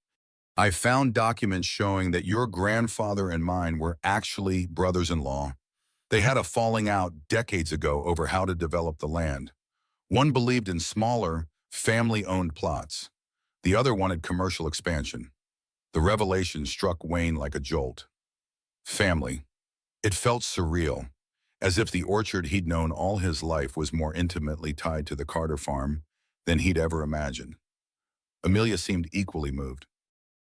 Speaker 1: "I found documents showing that your grandfather and mine were actually brothers-in-law. They had a falling out decades ago over how to develop the land. One believed in smaller, family-owned plots. The other wanted commercial expansion." The revelation struck Wayne like a jolt. Family. It felt surreal, as if the orchard he'd known all his life was more intimately tied to the Carter farm than he'd ever imagined. Amelia seemed equally moved.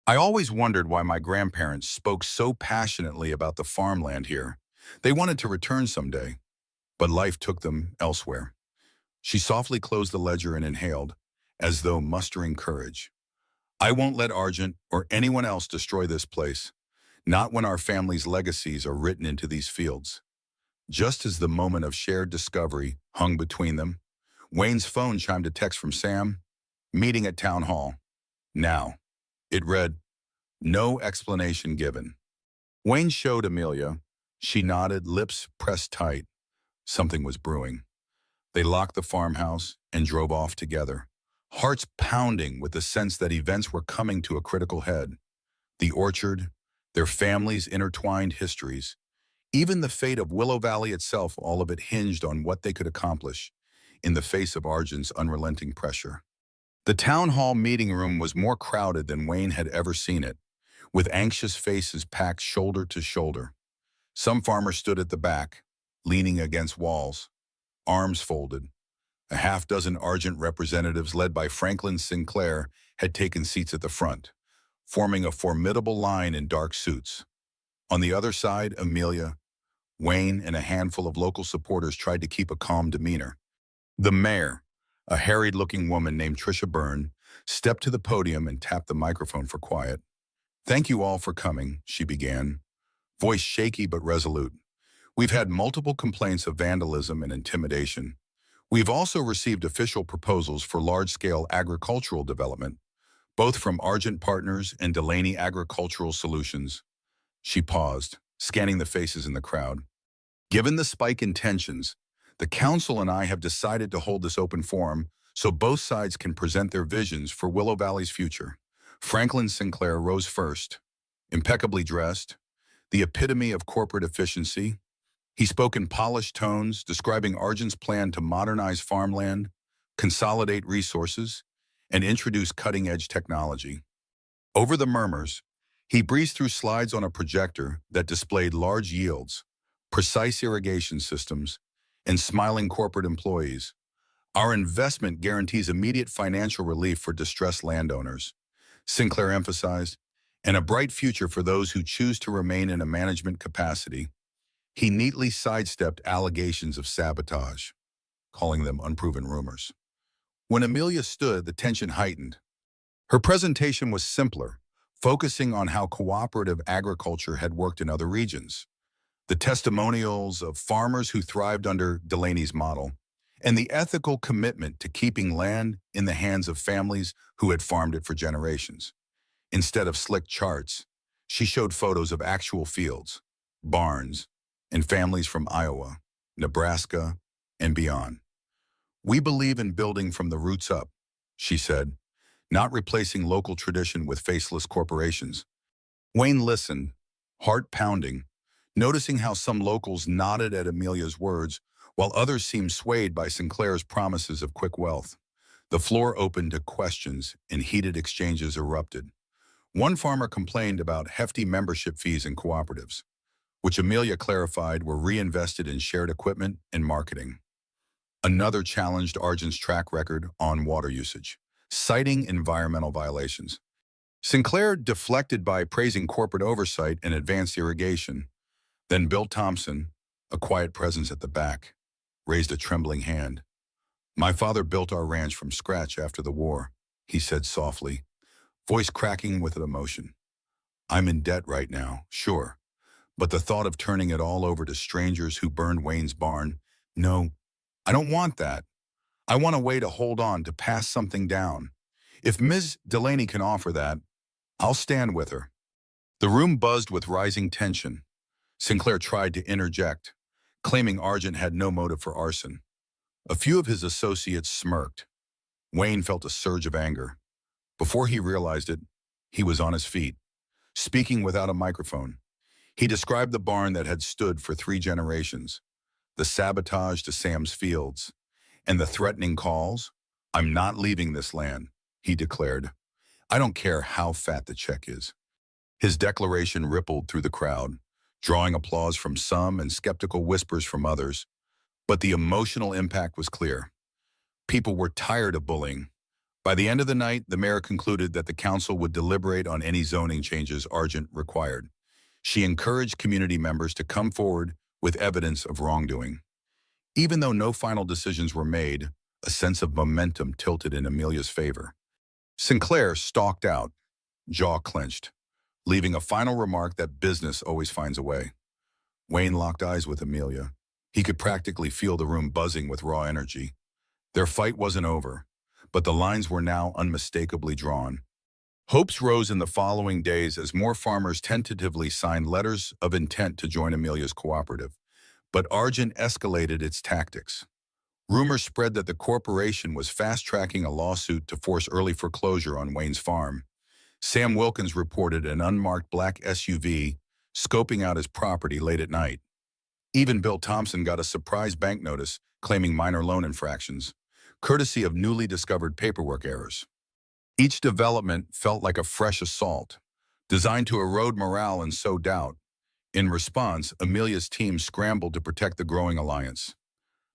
Speaker 1: "I always wondered why my grandparents spoke so passionately about the farmland here. They wanted to return someday, but life took them elsewhere." She softly closed the ledger and inhaled, as though mustering courage. "I won't let Argent or anyone else destroy this place, not when our family's legacies are written into these fields." Just as the moment of shared discovery hung between them, Wayne's phone chimed a text from Sam, "Meeting at Town Hall. Now." It read, "No explanation given." Wayne showed Amelia. She nodded, lips pressed tight. Something was brewing. They locked the farmhouse and drove off together, hearts pounding with the sense that events were coming to a critical head. The orchard, their families' intertwined histories, even the fate of Willow Valley itself, all of it hinged on what they could accomplish in the face of Argent's unrelenting pressure. The town hall meeting room was more crowded than Wayne had ever seen it, with anxious faces packed shoulder to shoulder. Some farmers stood at the back, leaning against walls, arms folded. A half-dozen Argent representatives led by Franklin Sinclair had taken seats at the front, forming a formidable line in dark suits. On the other side, Amelia, Wayne, and a handful of local supporters tried to keep a calm demeanor. The mayor, a harried-looking woman named Trisha Byrne, stepped to the podium and tapped the microphone for quiet. "Thank you all for coming," she began, voice shaky but resolute. "We've had multiple complaints of vandalism and intimidation. We've also received official proposals for large-scale agricultural development, both from Argent Partners and Delaney Agricultural Solutions." She paused, scanning the faces in the crowd. "Given the spike in tensions, the council and I have decided to hold this open forum so both sides can present their visions for Willow Valley's future." Franklin Sinclair rose first, impeccably dressed, the epitome of corporate efficiency. He spoke in polished tones, describing Argent's plan to modernize farmland, consolidate resources, and introduce cutting-edge technology. Over the murmurs, he breezed through slides on a projector that displayed large yields, precise irrigation systems, and smiling corporate employees. "Our investment guarantees immediate financial relief for distressed landowners," Sinclair emphasized, "and a bright future for those who choose to remain in a management capacity." He neatly sidestepped allegations of sabotage, calling them unproven rumors. When Amelia stood, the tension heightened. Her presentation was simpler, focusing on how cooperative agriculture had worked in other regions, the testimonials of farmers who thrived under Delaney's model, and the ethical commitment to keeping land in the hands of families who had farmed it for generations. Instead of slick charts, she showed photos of actual fields, barns, and families from Iowa, Nebraska, and beyond. "We believe in building from the roots up," she said, "not replacing local tradition with faceless corporations." Wayne listened, heart pounding, noticing how some locals nodded at Amelia's words while others seemed swayed by Sinclair's promises of quick wealth. The floor opened to questions and heated exchanges erupted. One farmer complained about hefty membership fees in cooperatives, which Amelia clarified were reinvested in shared equipment and marketing. Another challenged Argent's track record on water usage, citing environmental violations. Sinclair deflected by praising corporate oversight and advanced irrigation. Then Bill Thompson, a quiet presence at the back, raised a trembling hand. "My father built our ranch from scratch after the war," he said softly, voice cracking with emotion. "I'm in debt right now, sure, but the thought of turning it all over to strangers who burned Wayne's barn, no, I don't want that. I want a way to hold on, to pass something down. If Ms. Delaney can offer that, I'll stand with her." The room buzzed with rising tension. Sinclair tried to interject, claiming Argent had no motive for arson. A few of his associates smirked. Wayne felt a surge of anger. Before he realized it, he was on his feet, speaking without a microphone. He described the barn that had stood for 3 generations, the sabotage to Sam's fields, and the threatening calls. "I'm not leaving this land," he declared. "I don't care how fat the check is." His declaration rippled through the crowd, drawing applause from some and skeptical whispers from others. But the emotional impact was clear. People were tired of bullying. By the end of the night, the mayor concluded that the council would deliberate on any zoning changes Argent required. She encouraged community members to come forward with evidence of wrongdoing. Even though no final decisions were made, a sense of momentum tilted in Amelia's favor. Sinclair stalked out, jaw clenched, leaving a final remark that business always finds a way. Wayne locked eyes with Amelia. He could practically feel the room buzzing with raw energy. Their fight wasn't over, but the lines were now unmistakably drawn. Hopes rose in the following days as more farmers tentatively signed letters of intent to join Amelia's cooperative. But Argent escalated its tactics. Rumors spread that the corporation was fast-tracking a lawsuit to force early foreclosure on Wayne's farm. Sam Wilkins reported an unmarked black SUV scoping out his property late at night. Even Bill Thompson got a surprise bank notice claiming minor loan infractions, courtesy of newly discovered paperwork errors. Each development felt like a fresh assault, designed to erode morale and sow doubt. In response, Amelia's team scrambled to protect the growing alliance.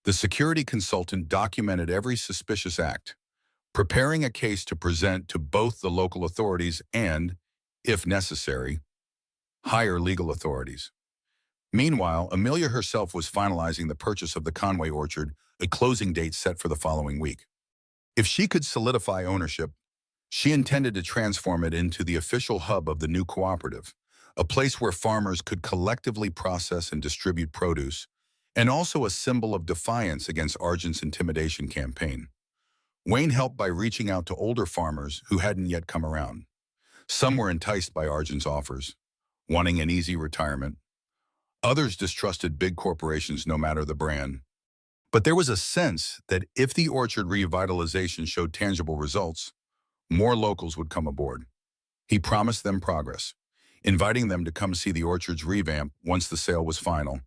Speaker 1: The security consultant documented every suspicious act, preparing a case to present to both the local authorities and, if necessary, higher legal authorities. Meanwhile, Amelia herself was finalizing the purchase of the Conway Orchard, a closing date set for the following week. If she could solidify ownership, she intended to transform it into the official hub of the new cooperative, a place where farmers could collectively process and distribute produce, and also a symbol of defiance against Argent's intimidation campaign. Wayne helped by reaching out to older farmers who hadn't yet come around. Some were enticed by Argent's offers, wanting an easy retirement. Others distrusted big corporations no matter the brand. But there was a sense that if the orchard revitalization showed tangible results, more locals would come aboard. He promised them progress, inviting them to come see the orchard's revamp once the sale was final.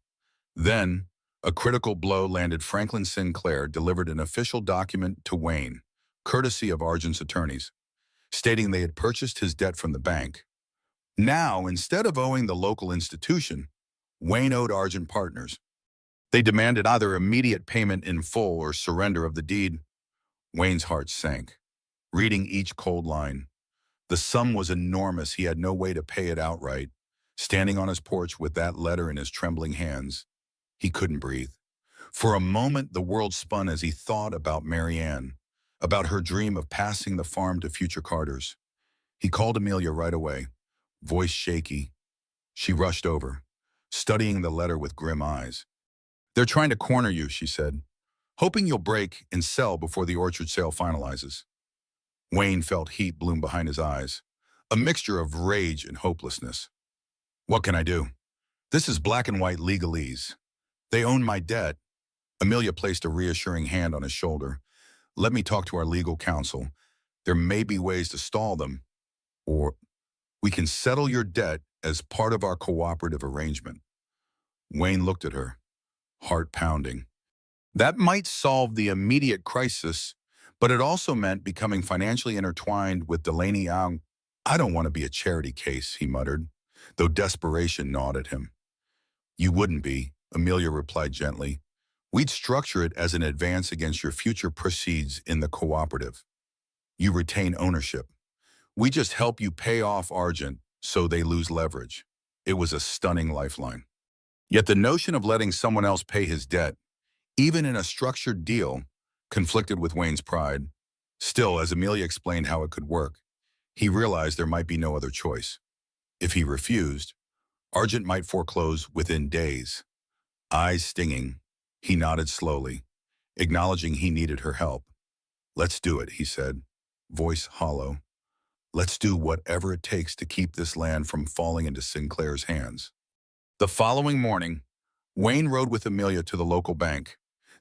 Speaker 1: Then, a critical blow landed. Franklin Sinclair delivered an official document to Wayne, courtesy of Argent's attorneys, stating they had purchased his debt from the bank. Now, instead of owing the local institution, Wayne owed Argent partners. They demanded either immediate payment in full or surrender of the deed. Wayne's heart sank, reading each cold line. The sum was enormous. He had no way to pay it outright. Standing on his porch with that letter in his trembling hands, he couldn't breathe. For a moment, the world spun as he thought about Marianne, about her dream of passing the farm to future Carters. He called Amelia right away, voice shaky. She rushed over, studying the letter with grim eyes. "They're trying to corner you," she said, "hoping you'll break and sell before the orchard sale finalizes." Wayne felt heat bloom behind his eyes, a mixture of rage and hopelessness. "What can I do? This is black and white legalese. They own my debt." Amelia placed a reassuring hand on his shoulder. "Let me talk to our legal counsel. There may be ways to stall them, or we can settle your debt as part of our cooperative arrangement." Wayne looked at her, heart pounding. That might solve the immediate crisis, but it also meant becoming financially intertwined with Delaney Young. "I don't want to be a charity case," he muttered, though desperation gnawed at him. "You wouldn't be," Amelia replied gently. "We'd structure it as an advance against your future proceeds in the cooperative. You retain ownership. We just help you pay off Argent so they lose leverage." It was a stunning lifeline. Yet the notion of letting someone else pay his debt, even in a structured deal, conflicted with Wayne's pride. Still, as Amelia explained how it could work, he realized there might be no other choice. If he refused, Argent might foreclose within days. Eyes stinging, he nodded slowly, acknowledging he needed her help. "Let's do it," he said, voice hollow. "Let's do whatever it takes to keep this land from falling into Sinclair's hands." The following morning, Wayne rode with Amelia to the local bank.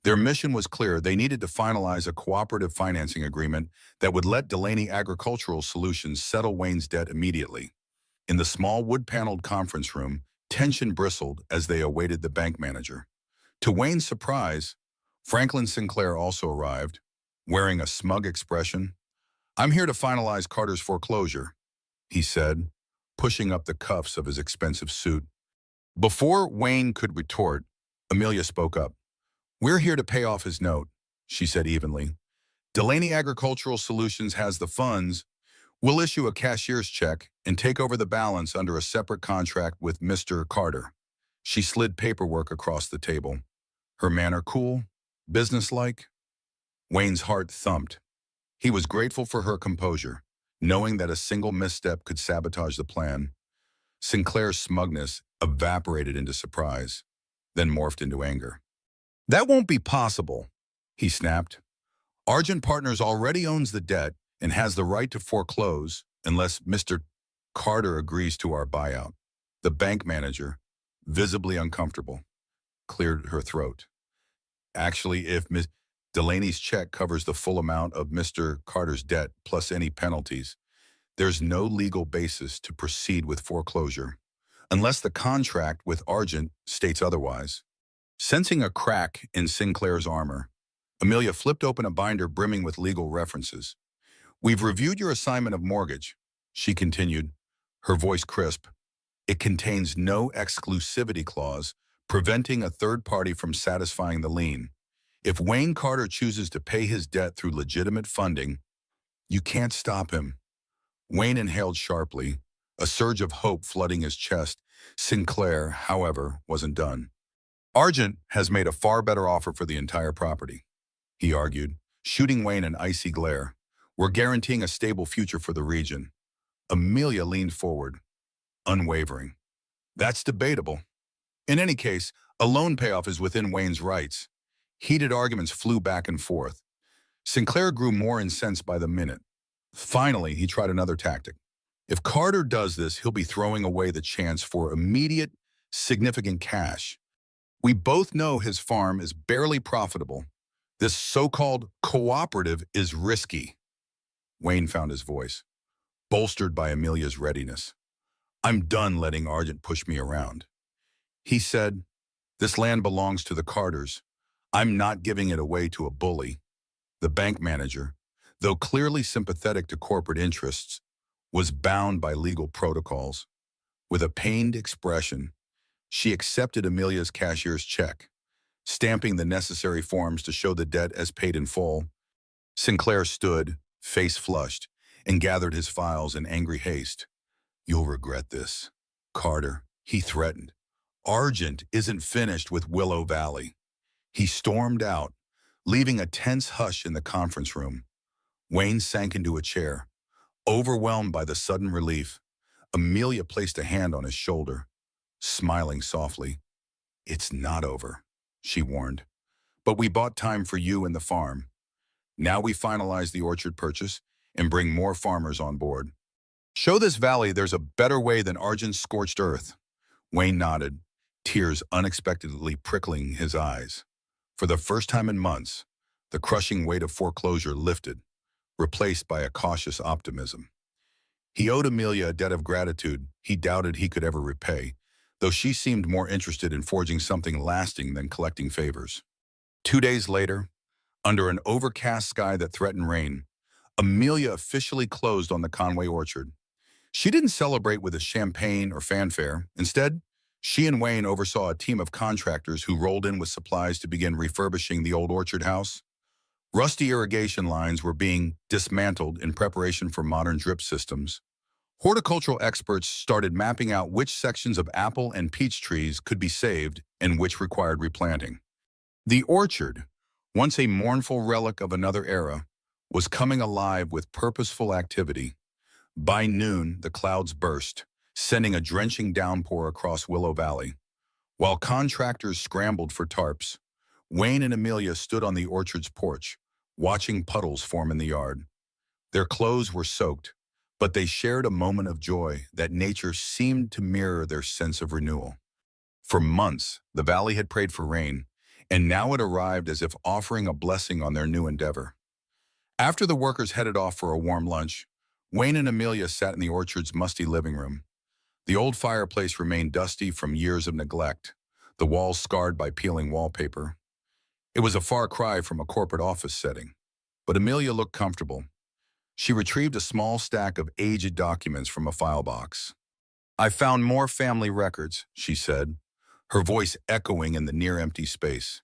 Speaker 1: Their mission was clear. They needed to finalize a cooperative financing agreement that would let Delaney Agricultural Solutions settle Wayne's debt immediately. In the small wood-paneled conference room, tension bristled as they awaited the bank manager. To Wayne's surprise, Franklin Sinclair also arrived, wearing a smug expression. "I'm here to finalize Carter's foreclosure," he said, pushing up the cuffs of his expensive suit. Before Wayne could retort, Amelia spoke up. "We're here to pay off his note," she said evenly. "Delaney Agricultural Solutions has the funds. We'll issue a cashier's check and take over the balance under a separate contract with Mr. Carter." She slid paperwork across the table, her manner cool, businesslike. Wayne's heart thumped. He was grateful for her composure, knowing that a single misstep could sabotage the plan. Sinclair's smugness evaporated into surprise, then morphed into anger. "That won't be possible," he snapped. "Argent Partners already owns the debt and has the right to foreclose. unless Mr. Carter agrees to our buyout. The bank manager, visibly uncomfortable, cleared her throat. Actually, if Ms. Delaney's check covers the full amount of Mr. Carter's debt plus any penalties, there's no legal basis to proceed with foreclosure, unless the contract with Argent states otherwise. Sensing a crack in Sinclair's armor, Amelia flipped open a binder brimming with legal references. "We've reviewed your assignment of mortgage," she continued, her voice crisp. "It contains no exclusivity clause preventing a third party from satisfying the lien. If Wayne Carter chooses to pay his debt through legitimate funding, you can't stop him." Wayne inhaled sharply, a surge of hope flooding his chest. Sinclair, however, wasn't done. "Argent has made a far better offer for the entire property," he argued, shooting Wayne an icy glare. "We're guaranteeing a stable future for the region." Amelia leaned forward, unwavering. "That's debatable. In any case, a loan payoff is within Wayne's rights." Heated arguments flew back and forth. Sinclair grew more incensed by the minute. Finally, he tried another tactic. "If Carter does this, he'll be throwing away the chance for immediate, significant cash. We both know his farm is barely profitable. This so-called cooperative is risky." Wayne found his voice, bolstered by Amelia's readiness. "I'm done letting Argent push me around." He said, "This land belongs to the Carters. I'm not giving it away to a bully." The bank manager, though clearly sympathetic to corporate interests, was bound by legal protocols. With a pained expression, she accepted Amelia's cashier's check, stamping the necessary forms to show the debt as paid in full. Sinclair stood, face flushed, and gathered his files in angry haste. "You'll regret this, Carter," he threatened. "Argent isn't finished with Willow Valley." He stormed out, leaving a tense hush in the conference room. Wayne sank into a chair, overwhelmed by the sudden relief. Amelia placed a hand on his shoulder, smiling softly. "It's not over," she warned. "But we bought time for you and the farm. Now we finalize the orchard purchase and bring more farmers on board. Show this valley there's a better way than Argent's scorched earth." Wayne nodded, tears unexpectedly prickling his eyes. For the first time in months, the crushing weight of foreclosure lifted, replaced by a cautious optimism. He owed Amelia a debt of gratitude he doubted he could ever repay, though she seemed more interested in forging something lasting than collecting favors. 2 days later, under an overcast sky that threatened rain, Amelia officially closed on the Conway orchard. She didn't celebrate with a champagne or fanfare. Instead, she and Wayne oversaw a team of contractors who rolled in with supplies to begin refurbishing the old orchard house. Rusty irrigation lines were being dismantled in preparation for modern drip systems. Horticultural experts started mapping out which sections of apple and peach trees could be saved and which required replanting. The orchard, once a mournful relic of another era, was coming alive with purposeful activity. By noon, the clouds burst, sending a drenching downpour across Willow Valley. While contractors scrambled for tarps, Wayne and Amelia stood on the orchard's porch, watching puddles form in the yard. Their clothes were soaked, but they shared a moment of joy that nature seemed to mirror their sense of renewal. For months, the valley had prayed for rain, and now it arrived as if offering a blessing on their new endeavor. After the workers headed off for a warm lunch, Wayne and Amelia sat in the orchard's musty living room. The old fireplace remained dusty from years of neglect, the walls scarred by peeling wallpaper. It was a far cry from a corporate office setting, but Amelia looked comfortable. She retrieved a small stack of aged documents from a file box. "I found more family records," she said, her voice echoing in the near-empty space.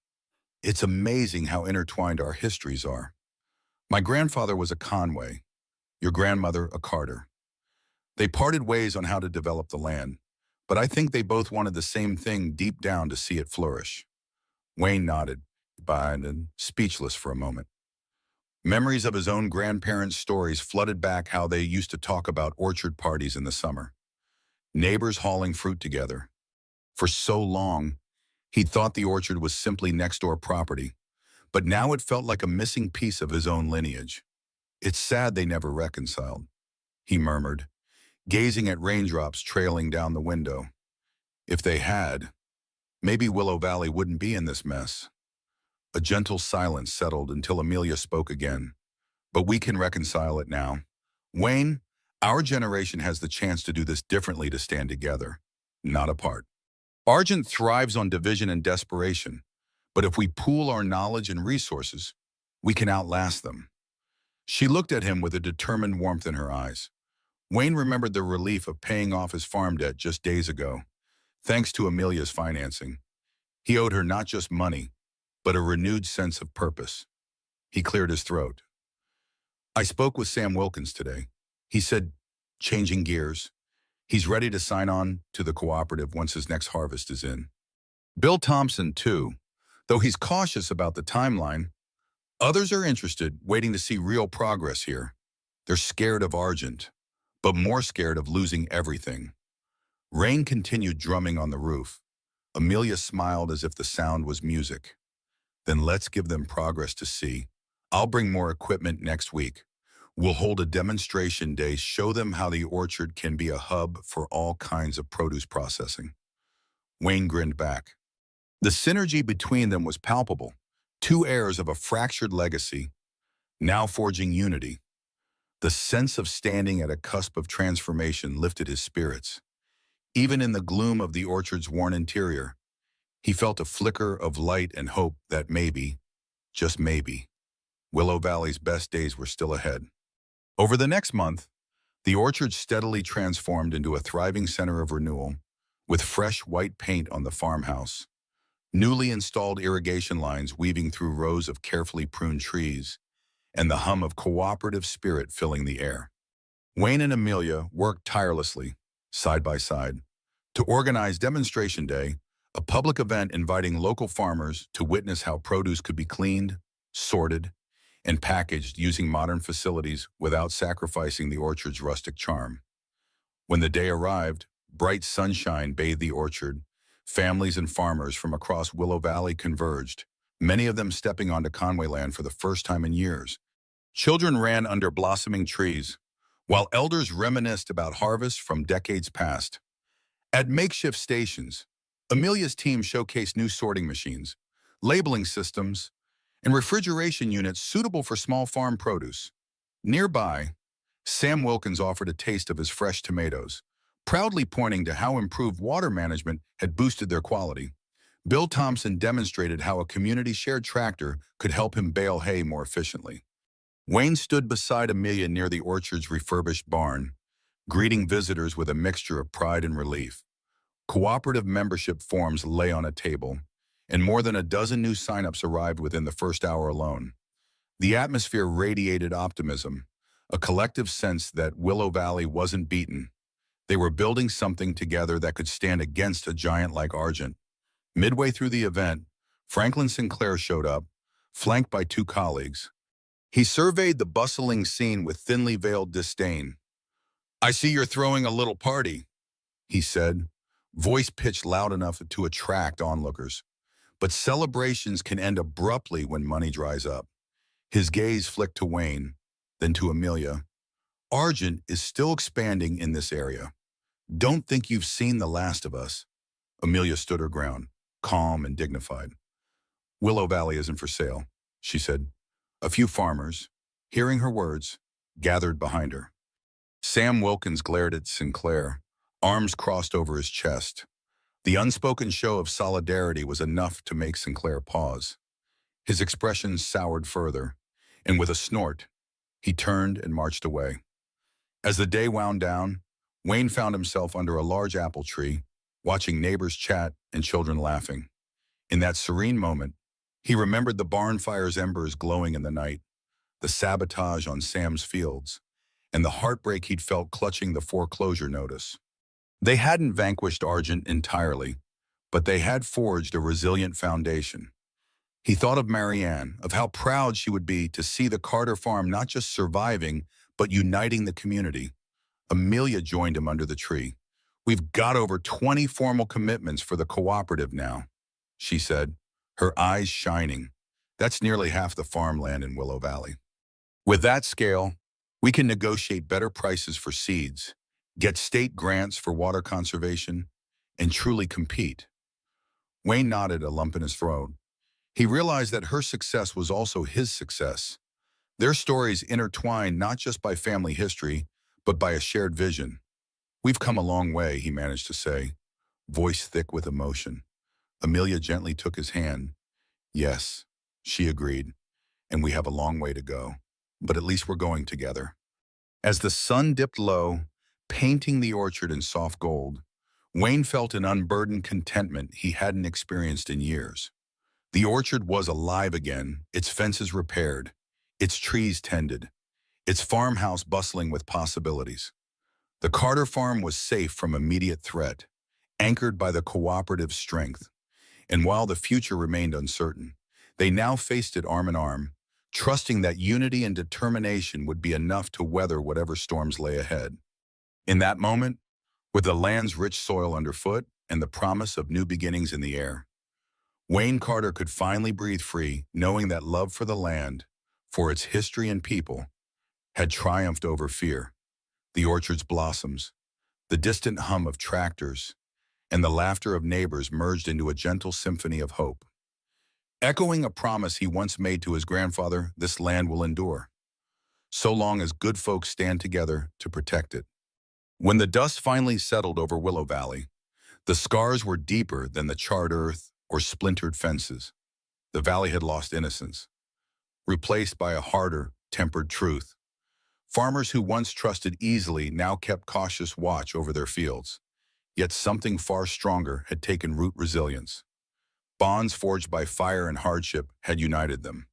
Speaker 1: "It's amazing how intertwined our histories are. My grandfather was a Conway, your grandmother a Carter. They parted ways on how to develop the land, but I think they both wanted the same thing deep down, to see it flourish." Wayne nodded, and speechless for a moment. Memories of his own grandparents' stories flooded back, how they used to talk about orchard parties in the summer, neighbors hauling fruit together. For so long, he'd thought the orchard was simply next-door property, but now it felt like a missing piece of his own lineage. It's sad they never reconciled. he murmured, gazing at raindrops trailing down the window. If they had, maybe Willow Valley wouldn't be in this mess. A gentle silence settled until Amelia spoke again. But we can reconcile it now. Wayne, our generation has the chance to do this differently, to stand together, not apart. Argent thrives on division and desperation, but if we pool our knowledge and resources, we can outlast them. She looked at him with a determined warmth in her eyes. Wayne remembered the relief of paying off his farm debt just days ago, thanks to Amelia's financing. He owed her not just money, but a renewed sense of purpose. He cleared his throat. I spoke with Sam Wilkins today. He said, changing gears, he's ready to sign on to the cooperative once his next harvest is in. Bill Thompson, too, though he's cautious about the timeline. Others are interested, waiting to see real progress here. They're scared of Argent, but more scared of losing everything. Rain continued drumming on the roof. Amelia smiled as if the sound was music. Then let's give them progress to see. I'll bring more equipment next week. We'll hold a demonstration day, show them how the orchard can be a hub for all kinds of produce processing. Wayne grinned back. The synergy between them was palpable. Two heirs of a fractured legacy, now forging unity. The sense of standing at a cusp of transformation lifted his spirits. Even in the gloom of the orchard's worn interior, he felt a flicker of light and hope that maybe, just maybe, Willow Valley's best days were still ahead. Over the next month, the orchard steadily transformed into a thriving center of renewal, with fresh white paint on the farmhouse, newly installed irrigation lines weaving through rows of carefully pruned trees, and the hum of cooperative spirit filling the air. Wayne and Amelia worked tirelessly, side by side, to organize Demonstration Day, a public event inviting local farmers to witness how produce could be cleaned, sorted, and packaged using modern facilities without sacrificing the orchard's rustic charm. When the day arrived, bright sunshine bathed the orchard. Families and farmers from across Willow Valley converged, many of them stepping onto Conway land for the first time in years. Children ran under blossoming trees, while elders reminisced about harvests from decades past. At makeshift stations, Amelia's team showcased new sorting machines, labeling systems, and refrigeration units suitable for small farm produce. Nearby, Sam Wilkins offered a taste of his fresh tomatoes, proudly pointing to how improved water management had boosted their quality. Bill Thompson demonstrated how a community-shared tractor could help him bale hay more efficiently. Wayne stood beside Amelia near the orchard's refurbished barn, greeting visitors with a mixture of pride and relief. Cooperative membership forms lay on a table, and more than a dozen new signups arrived within the first hour alone. The atmosphere radiated optimism, a collective sense that Willow Valley wasn't beaten. They were building something together that could stand against a giant like Argent. Midway through the event, Franklin Sinclair showed up, flanked by two colleagues. He surveyed the bustling scene with thinly veiled disdain. "I see you're throwing a little party," he said, voice pitched loud enough to attract onlookers. But celebrations can end abruptly when money dries up. His gaze flicked to Wayne, then to Amelia. Argent is still expanding in this area. Don't think you've seen the last of us. Amelia stood her ground, calm and dignified. Willow Valley isn't for sale, she said. A few farmers, hearing her words, gathered behind her. Sam Wilkins glared at Sinclair, arms crossed over his chest. The unspoken show of solidarity was enough to make Sinclair pause. His expression soured further, and with a snort, he turned and marched away. As the day wound down, Wayne found himself under a large apple tree, watching neighbors chat and children laughing. In that serene moment, he remembered the barn fire's embers glowing in the night, the sabotage on Sam's fields, and the heartbreak he'd felt clutching the foreclosure notice. They hadn't vanquished Argent entirely, but they had forged a resilient foundation. He thought of Marianne, of how proud she would be to see the Carter farm not just surviving, but uniting the community. Amelia joined him under the tree. "We've got over 20 formal commitments for the cooperative now," she said, her eyes shining. That's nearly half the farmland in Willow Valley. With that scale, We can negotiate better prices for seeds, get state grants for water conservation, and truly compete. Wayne nodded, a lump in his throat. He realized that her success was also his success. Their stories intertwined not just by family history, but by a shared vision. We've come a long way, he managed to say, voice thick with emotion. Amelia gently took his hand. Yes, she agreed, and we have a long way to go. But at least we're going together. As the sun dipped low, painting the orchard in soft gold, Wayne felt an unburdened contentment he hadn't experienced in years. The orchard was alive again, its fences repaired, its trees tended, its farmhouse bustling with possibilities. The Carter farm was safe from immediate threat, anchored by the cooperative's strength. And while the future remained uncertain, they now faced it arm in arm, trusting that unity and determination would be enough to weather whatever storms lay ahead. In that moment, with the land's rich soil underfoot and the promise of new beginnings in the air, Wayne Carter could finally breathe free, knowing that love for the land, for its history and people, had triumphed over fear. The orchard's blossoms, the distant hum of tractors, and the laughter of neighbors merged into a gentle symphony of hope. Echoing a promise he once made to his grandfather, this land will endure, so long as good folks stand together to protect it. When the dust finally settled over Willow Valley, the scars were deeper than the charred earth or splintered fences. The valley had lost innocence, replaced by a harder, tempered truth. Farmers who once trusted easily now kept cautious watch over their fields. Yet something far stronger had taken root: resilience. Bonds forged by fire and hardship had united them,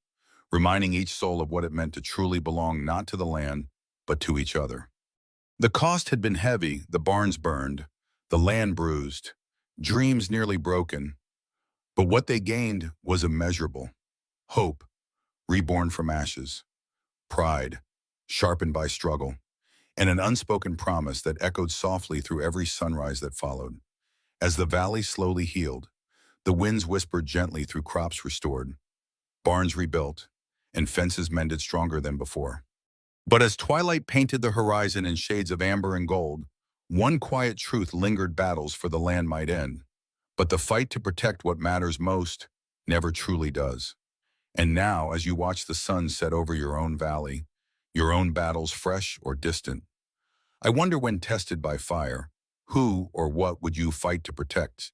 Speaker 1: reminding each soul of what it meant to truly belong not to the land, but to each other. The cost had been heavy, the barns burned, the land bruised, dreams nearly broken. But what they gained was immeasurable. Hope, reborn from ashes. Pride, sharpened by struggle. And an unspoken promise that echoed softly through every sunrise that followed. As the valley slowly healed, the winds whispered gently through crops restored, barns rebuilt, and fences mended stronger than before. But as twilight painted the horizon in shades of amber and gold, one quiet truth lingered: battles for the land might end, but the fight to protect what matters most never truly does. And now, as you watch the sun set over your own valley, your own battles fresh or distant, I wonder, when tested by fire, who or what would you fight to protect